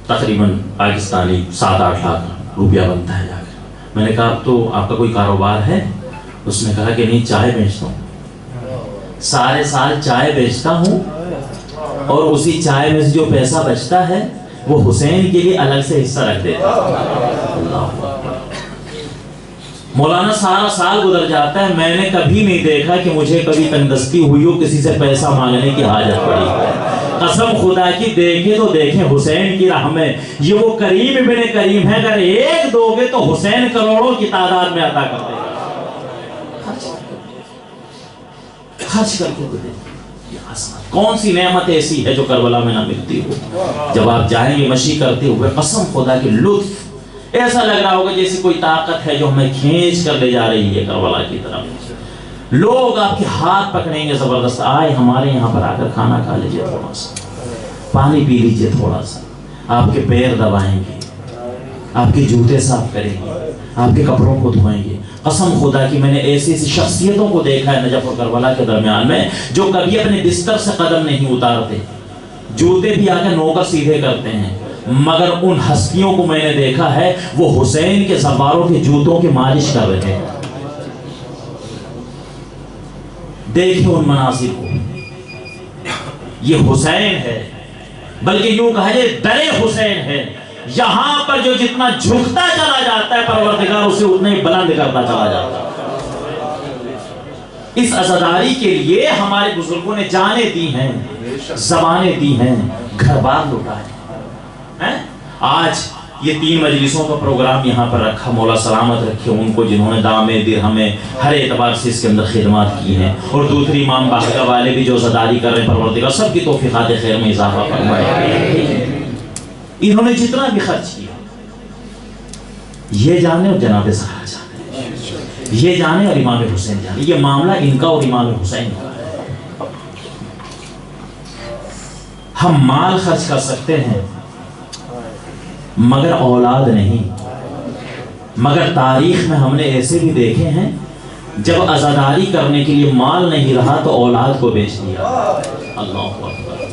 تقریباً پاکستانی 7-8 لاکھ روپیہ بنتا ہے جا کر۔ میں نے کہا تو آپ کا کوئی کاروبار ہے؟ اس نے کہا کہ نہیں، چائے بیچتا ہوں، سارے سال چائے بیچتا ہوں اور اسی چائے میں سے جو پیسہ بچتا ہے وہ حسین کے لیے الگ سے حصہ رکھ دیتا ہے۔ اللہ مولانا سارا سال گزر جاتا ہے، میں نے کبھی نہیں دیکھا کہ مجھے کبھی تنگدستی ہوئی ہو، کسی سے پیسہ مانگنے کی حاجت پڑی۔ قسم خدا کی دیکھے تو دیکھیں حسین کی راہ میں، یہ وہ کریم ابن کریم ہے، اگر ایک دو گے تو حسین کروڑوں کی تعداد میں عطا کر دے گا۔ خرچ کر کے دے۔ کون سی نعمت ایسی ہے جو کربلا میں نہ ملتی ہو؟ جب آپ جائیں گے مشی کرتے ہوئے قسم خدا کی لطف ایسا لگ رہا ہوگا جیسی کوئی طاقت ہے جو ہمیں کھینچ کر لے جا رہی ہے کربلا کی طرف۔ لوگ آپ کے ہاتھ پکڑیں گے زبردست، آئے ہمارے یہاں پر آ کر کھانا کھا لیجئے، تھوڑا سا پانی پی لیجئے، تھوڑا سا آپ کے پیر دبائیں گے، آپ کے جوتے صاف کریں گے، آپ کے کپڑوں کو دھوئیں گے۔ قسم خدا کی میں نے ایسی ایسی شخصیتوں کو دیکھا ہے نجف اور کربلا کے درمیان میں جو کبھی اپنے بستر سے قدم نہیں اتارتے، جوتے بھی آ کے نوکر سیدھے کرتے ہیں، مگر ان ہستیوں کو میں نے دیکھا ہے وہ حسین کے سواروں کے جوتوں کی مالش کر رہے ہیں. دیکھیں ان مناظر کو. یہ حسین ہے، بلکہ یوں کہا جائے درے حسین ہے. یہاں پر جو جتنا جھکتا چلا جاتا ہے پروردگار اسے اتنا ہی بلند کرتا چلا جاتا ہے. اس عزاداری کے لیے ہمارے بزرگوں نے جانیں دی ہیں، زبانیں دی ہیں، گھر بار لوٹائے ہیں. آج یہ 3 مجلسوں کا پروگرام یہاں پر رکھا، مولا سلامت رکھے ان کو جنہوں نے دامے درہمیں ہر اعتبار سے اس کے اندر خدمات کی ہیں، اور دوسری امام باقی والے بھی جو عزاداری کر رہے ہیں پروردگار سب کی توفیقات خیر میں اضافہ فرمائے. انہوں نے جتنا بھی خرچ کیا یہ جانے اور جناب زہرا جانے، یہ جانے اور امام حسین جانے. یہ معاملہ ان کا اور امام حسین کا ہے. ہم مال خرچ کر سکتے ہیں مگر اولاد نہیں. مگر تاریخ میں ہم نے ایسے بھی دیکھے ہیں جب عزاداری کرنے کے لیے مال نہیں رہا تو اولاد کو بیچ دیا. اللہ اکبر.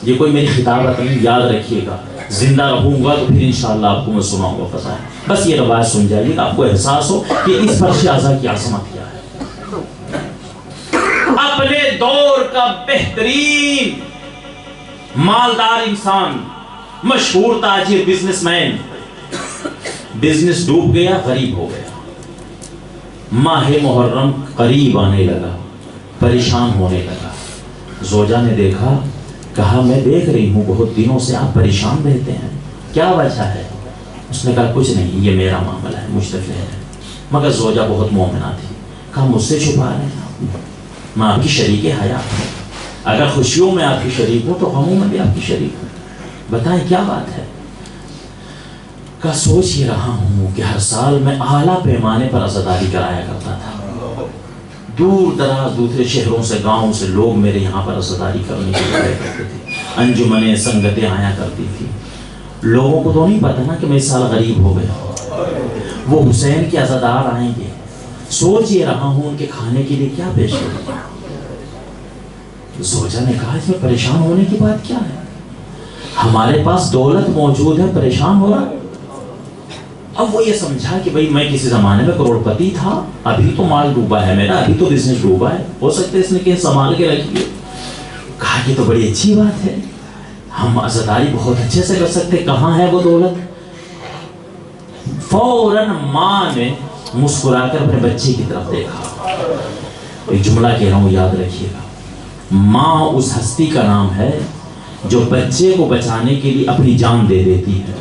یہ کوئی میری خطابت نہیں، یاد رکھیے گا. زندہ رہوں گا تو پھر انشاءاللہ آپ کو میں سناؤں گا فضائل. بس یہ روایت سن جائیے کہ آپ کو احساس ہو کہ اس فرش اعضا کی عظمت کیا ہے. اپنے دور کا بہترین مالدار انسان، مشہور تاجر، بزنس مین، بزنس ڈوب گیا، غریب ہو گیا. ماہ محرم قریب آنے لگا، پریشان ہونے لگا. زوجہ نے دیکھا، کہا میں دیکھ رہی ہوں بہت دنوں سے آپ پریشان رہتے ہیں، کیا وجہ ہے؟ اس نے کہا کچھ نہیں، یہ میرا معاملہ ہے، مجھ تک ہے. مگر زوجہ بہت مومنہ تھی. کہا مجھ سے چھپا رہے ہیں، میں آپ کی شریک حیات ہوں. اگر خوشیوں میں آپ کی شریک ہوں تو غموں میں بھی آپ کی شریک ہوں. بتائیں کیا بات ہے؟ کا سوچ یہ رہا ہوں کہ ہر سال میں اعلیٰ پیمانے پر عزاداری کرایا کرتا تھا. دور دراز دوسرے شہروں سے، گاؤں سے لوگ میرے یہاں پر عزاداری کرنے کے لیے آیا کرتے تھے. انجمنیں، سنگتیں آیا کرتی تھی. لوگوں کو تو نہیں پتا نا کہ میں اس سال غریب ہو گیا. وہ حسین کے عزادار آئیں گے، سوچ یہ رہا ہوں ان کے کھانے کے لیے کیا پیش کروں. زوجہ نے کہا اس میں پریشان ہونے کی بات کیا ہے؟ ہمارے پاس دولت موجود ہے، پریشان ہو رہا. اب وہ یہ سمجھا کہ بھئی میں کسی زمانے میں کروڑ پتی تھا، ابھی تو مال ڈوبا ہے میرا، ابھی تو بزنس ڈوبا ہے، ہو سکتا ہے اس نے کہیں سنبھال کے رکھیے. کہا یہ تو بڑی اچھی بات ہے، ہم عزاداری بہت اچھے سے کر سکتے. کہاں ہے وہ دولت؟ فوراً ماں نے مسکرا کر اپنے بچے کی طرف دیکھا. ایک جملہ کہہ رہا ہوں، یاد رکھیے گا. ماں اس ہستی کا نام ہے جو بچے کو بچانے کے لیے اپنی جان دے دیتی ہے،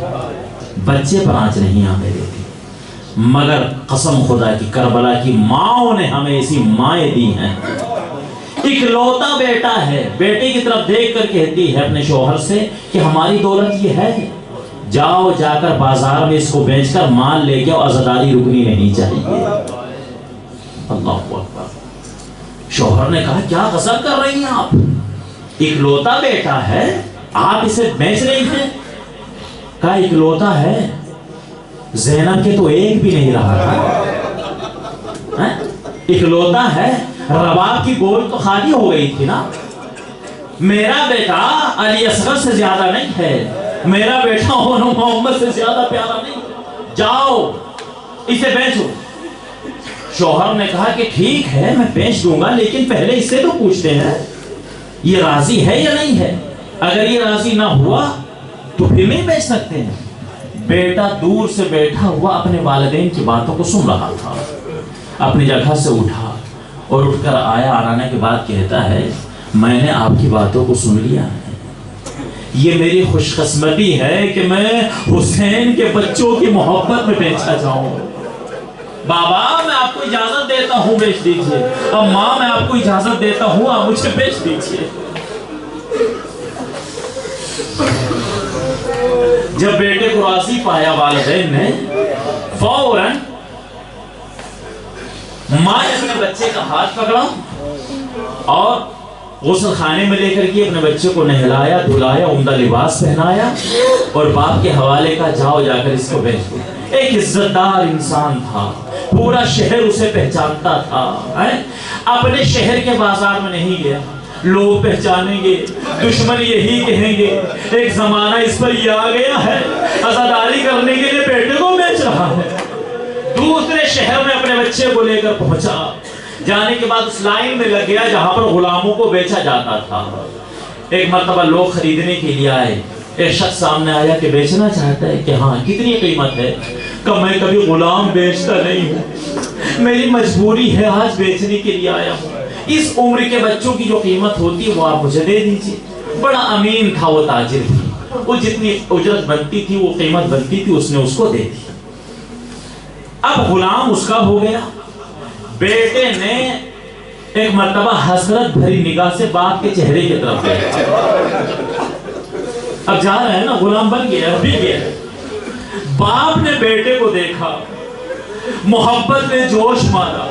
بچے پر آنچ نہیں آنے دیتی. مگر قسم خدا کی کربلا کی ماں نے ہمیں ایسی مائیں دی ہیں. اکلوتا بیٹا ہے، بیٹے کی طرف دیکھ کر کہتی ہے اپنے شوہر سے کہ ہماری دولت یہ ہے، جاؤ جا کر بازار میں اس کو بیچ کر مال لے کے عزاداری رکنی نہیں چاہیے. اللہ اکبر. شوہر نے کہا کیا غصب کر رہی ہیں آپ؟ اکلوتا بیٹا ہے، آپ اسے بیچ رہی ہیں؟ کہا اکلوتا ہے، زینب کے تو ایک بھی نہیں رہا تھا. اکلوتا ہے، رباب کی گود تو خالی ہو گئی تھی نا. میرا بیٹا علی اصغر سے زیادہ نہیں ہے، میرا بیٹا محمد سے زیادہ پیارا نہیں. جاؤ اسے بیچو. شوہر نے کہا کہ ٹھیک ہے میں بیچ دوں گا، لیکن پہلے اس سے تو پوچھتے ہیں یہ راضی ہے یا نہیں ہے. اگر یہ راضی نہ ہوا تو پھر نہیں بیچ سکتے ہیں. بیٹا دور سے بیٹھا ہوا اپنے والدین کی باتوں کو سن رہا تھا. اپنی جگہ سے اٹھا اور اٹھ کر آیا. آنے کے بعد کہتا ہے میں نے آپ کی باتوں کو سن لیا ہے. یہ میری خوش قسمتی ہے کہ میں حسین کے بچوں کی محبت میں بیچا جاؤں. بابا میں آپ کو اجازت دیتا ہوں بیچ دیجئے. اب ماں میں آپ کو اجازت دیتا ہوں آپ مجھے بیچ دیجئے. جب بیٹے کو راضی پایا والدین نے، فوراً ماں نے اپنے بچے کا ہاتھ پکڑا اور غسل خانے میں لے کر کے اپنے بچے کو نہلایا، دھلایا، عمدہ لباس پہنایا اور باپ کے حوالے کا جاؤ جا کر اس کو بیچ دو. ایک عزت دار انسان تھا، پورا شہر اسے پہچانتا تھا. اپنے شہر کے بازار میں نہیں گیا، لوگ پہچانیں گے, دشمن یہی کہیں گے ایک زمانہ اس پر یہ آ گیا ہے عزاداری کرنے کے لیے بیٹے کو بیچ رہا ہے. دوسرے شہر میں اپنے بچے کو لے کر پہنچا. جانے کے بعد اس لائن میں لگ گیا جہاں پر غلاموں کو بیچا جاتا تھا. ایک مرتبہ لوگ خریدنے کے لیے آئے. ایک شخص سامنے آیا کہ بیچنا چاہتا ہے کہ ہاں کتنی قیمت ہے. کہ میں کبھی غلام بیچتا نہیں ہوں, میری مجبوری ہے آج بیچنے کے لیے آیا ہوں. اس عمر کے بچوں کی جو قیمت ہوتی ہے وہ آپ مجھے دے دیجیے. بڑا امین تھا وہ تاجر تھی, وہ جتنی اجرت بنتی تھی وہ قیمت بنتی تھی اس نے اس کو دے دی. اب غلام اس کا ہو گیا. بیٹے نے ایک مرتبہ حسرت بھری نگاہ سے باپ کے چہرے کی طرف دیکھا. اب جا رہا ہے نا, غلام بن گیا, ابھی گیا. باپ نے بیٹے کو دیکھا, محبت نے جوش مارا,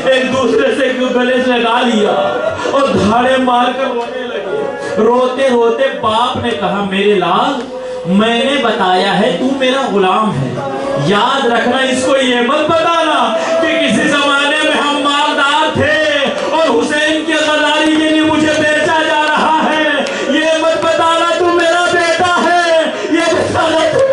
ایک دوسرے سے گلے سے لگا لیا اور دھاڑے مار کر رونے لگے. روتے روتے باپ نے کہا میرے لال میں نے بتایا ہے تو میرا غلام ہے, یاد رکھنا اس کو یہ مت بتانا کہ کسی زمانے میں ہم مالدار تھے اور حسین کی غداری کے لیے مجھے بیچا جا رہا ہے. یہ مت بتانا تو میرا بیٹا ہے, یہ بتانا تو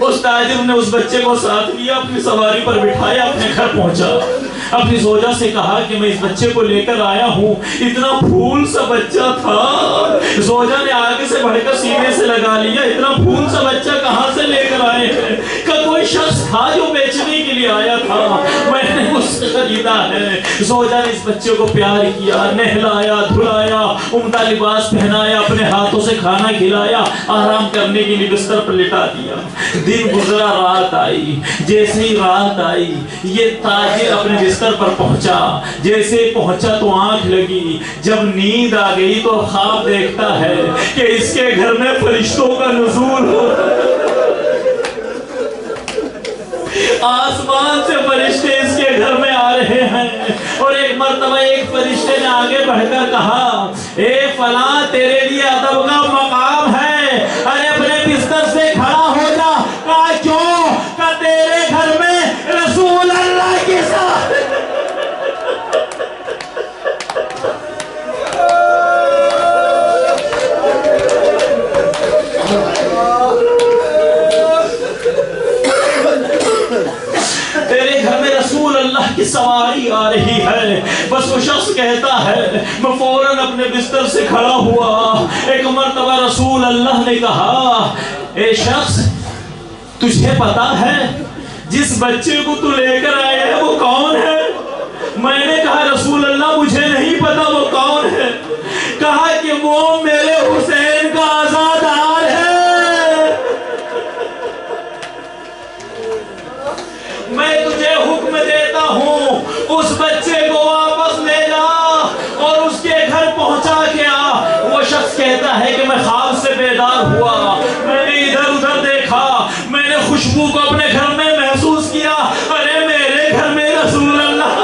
اس تاجر نے اس بچے کو ساتھ لیا, اپنی سواری پر بٹھایا, اپنے گھر پہنچا. اپنی زوجہ سے کہا کہ میں اس بچے کو لے کر آیا ہوں. اتنا پھول سا بچہ تھا. زوجہ نے آگے سے بڑھ کر سینے سے لگا لیا, اتنا پھول سا بچہ کہاں سے لے کر آئے ہیں؟ کہ کوئی شخص تھا جو بیچنے کے لیے آیا تھا, میں نے اس سے خریدا ہے. زوجہ نے اس بچے کو پیار کیا, نہلایا دھلایا, عمدہ لباس پہنایا, اپنے ہاتھوں سے کھانا کھلایا, آرام کرنے کے لیے بستر پر لٹا دیا. دن گزرا, رات آئی. جیسے ہی رات آئی یہ تاجر اپنے بستر پر پہنچا. جیسے پہنچا تو آنکھ لگی. جب نیند آ گئی تو خواب دیکھتا ہے کہ اس کے گھر میں فرشتوں کا نزول ہو, آسمان سے فرشتے اس کے گھر میں آ رہے ہیں. اور ایک مرتبہ ایک فرشتے نے آگے بڑھ کر کہا اے فلاں تیرے لیے ادب کا مقام ہے, ارے اپنے بستر سے کھڑا ہو جا. کہا کیوں؟ کہ تیرے گھر میں رسول اللہ کے ساتھ تیرے گھر میں رسول اللہ کی سواری آ رہی ہے. بس وہ شخص کہتا ہے میں فوراً اپنے بستر سے کھڑا ہوا. ایک مرتبہ رسول اللہ نے کہا اے شخص تجھے پتا ہے جس بچے کو تو لے کر آئے ہے وہ کون ہے؟ میں نے کہا رسول اللہ مجھے نہیں پتا وہ کون ہے. کہا کہ وہ میرے حسین کا آزادار ہے. میں تجھے حکم دیتا ہوں اس بچے کو واپس لے جا اور اس کے گھر پہنچا کے آ. وہ شخص کہتا ہے کہ میں خواب سے بیدار ہوا, میں نے ادھر ادھر دیکھا, میں نے خوشبو کو اپنے گھر میں محسوس کیا, ارے میرے گھر میں رسول اللہ.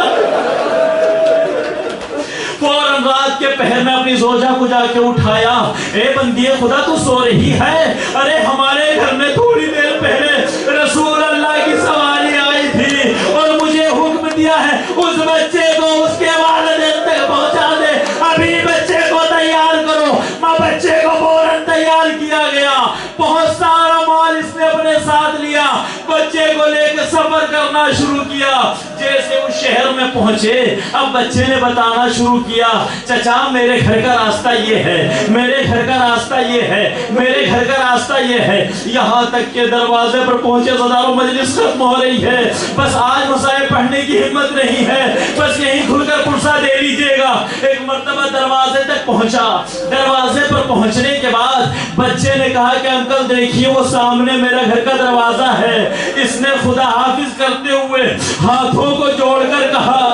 فوراً رات کے پہر میں اپنی زوجہ کو جا کے اٹھایا. اے بندی خدا تو سو رہی ہے, ارے ہمارے گھر میں تھوڑی دیر پہلے رسول اللہ کی سواری آئی تھی اور مجھے حکم دیا ہے اس بچے کو اس کے والدین تک پہنچا دے. ابھی بچے کو تیار کرو. ماں بچے کو فوراً تیار کیا گیا. بہت سارا مال اس نے اپنے ساتھ لیا, بچے کو لے کے سفر کرنا شروع کیا. جیسے اس شہر میں پہنچے اب بچے نے بتانا شروع کیا چچا میرے گھر کا راستہ یہ ہے, میرے گھر کا راستہ یہ ہے, میرے گھر کا راستہ یہ ہے. یہاں تک کہ دروازے پر پہنچے صدارو مجلس ختم ہو رہی ہے, بس آج مسائل پڑھنے کی ہمت نہیں ہے, بس یہیں کھل کر پرسہ دے لیجئے گا. ایک مرتبہ دروازے تک پہنچا. دروازے پر پہنچنے کے بعد بچے نے کہا کہ انکل دیکھیے وہ سامنے میرا گھر کا دروازہ ہے. اس نے خدا حافظ کرتے ہوئے ہاتھوں کو جوڑ کر کہا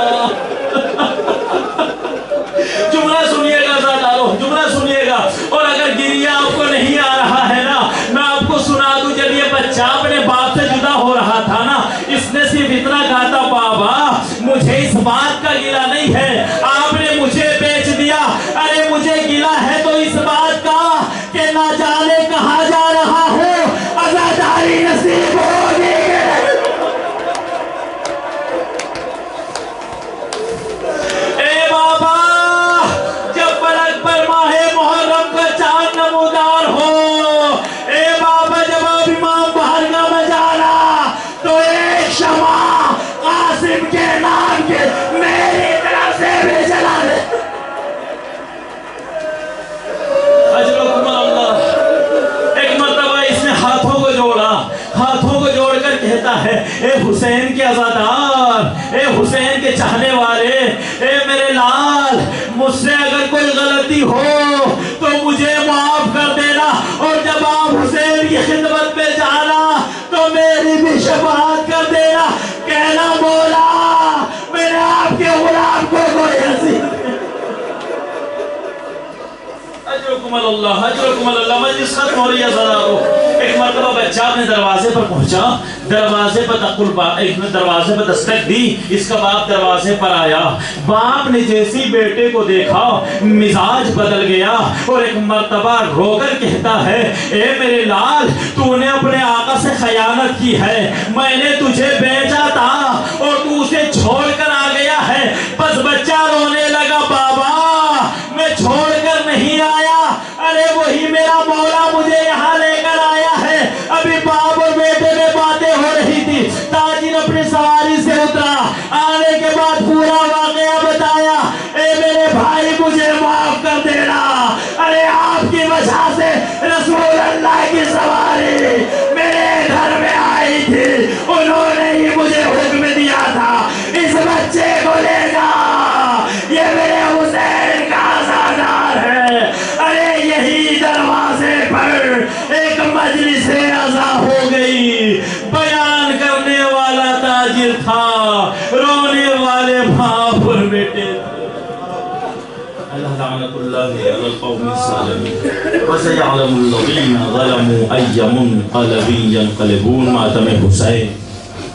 جملہ سنیے گا سادارو, جملہ سنیے گا. اور اگر گریہ آپ کو نہیں آ رہا ہے نا میں آپ کو سنا دوں. جب یہ بچہ اپنے باپ سے جدا ہو رہا تھا نا اس نے صرف اتنا کہا تھا بابا مجھے اس بات کا گلہ نہیں ہے, آپ نے مجھے بیچ دیا. ارے مجھے گلہ ہے تو اس کوئی غلطی ہو تو مجھے معاف کر دینا، اور جب آپ حسین کی خدمت میں جانا تو میری بھی شفاعت کر دینا، کہنا مولا میں نے آپ کے غلام کو کوئی حسین اجرکم اللہ اجرکم اللہ۔ مجلس ختم ہو رہی ہے ذرا رو۔ ایک مرتبہ بچہ اپنے دروازے پر پہنچا، دروازے پر ایک نے دروازے پر دستک دی، اس کا باپ دروازے پر آیا، باپ نے جیسی بیٹے کو دیکھا مزاج بدل گیا، اور ایک مرتبہ رو کر کہتا ہے اے میرے لال تو نے اپنے آقا سے خیانت کی ہے، میں نے تجھے بیچا تھا اور تو اسے چھوڑ کر آ گیا ہے۔ بس بچہ رونے لگا، بابا میں چھوڑ کر نہیں آیا، ارے وہی میرا مولا مجھے یہاں لے کر آیا ہے۔ ابھی باپ اور بیٹے میں باتیں ہو رہی تھی، تاجر اپنی سواری سے اترا، آنے کے بعد پورا واقعہ بتایا، اے میرے بھائی مجھے معاف کر دینا، ارے آپ کی وجہ سے رسول اللہ کی سواری میرے گھر میں آئی تھی، انہوں نے ہی مجھے حکم دیا تھا اس بچے کو لے جا، یہ میرے حسین کا آزادار ہے۔ ارے یہی دروازے پر ایک مجلس عزا ہو گئی، بیان کرنے والا تاجر تھا، رونے والے باپ اور بیٹے تھے۔ اللہ لعنت اللہ علی القوم الظالمین وسيعلم الذين ظلموا أي منقلب ينقلبون۔ ماتم حسین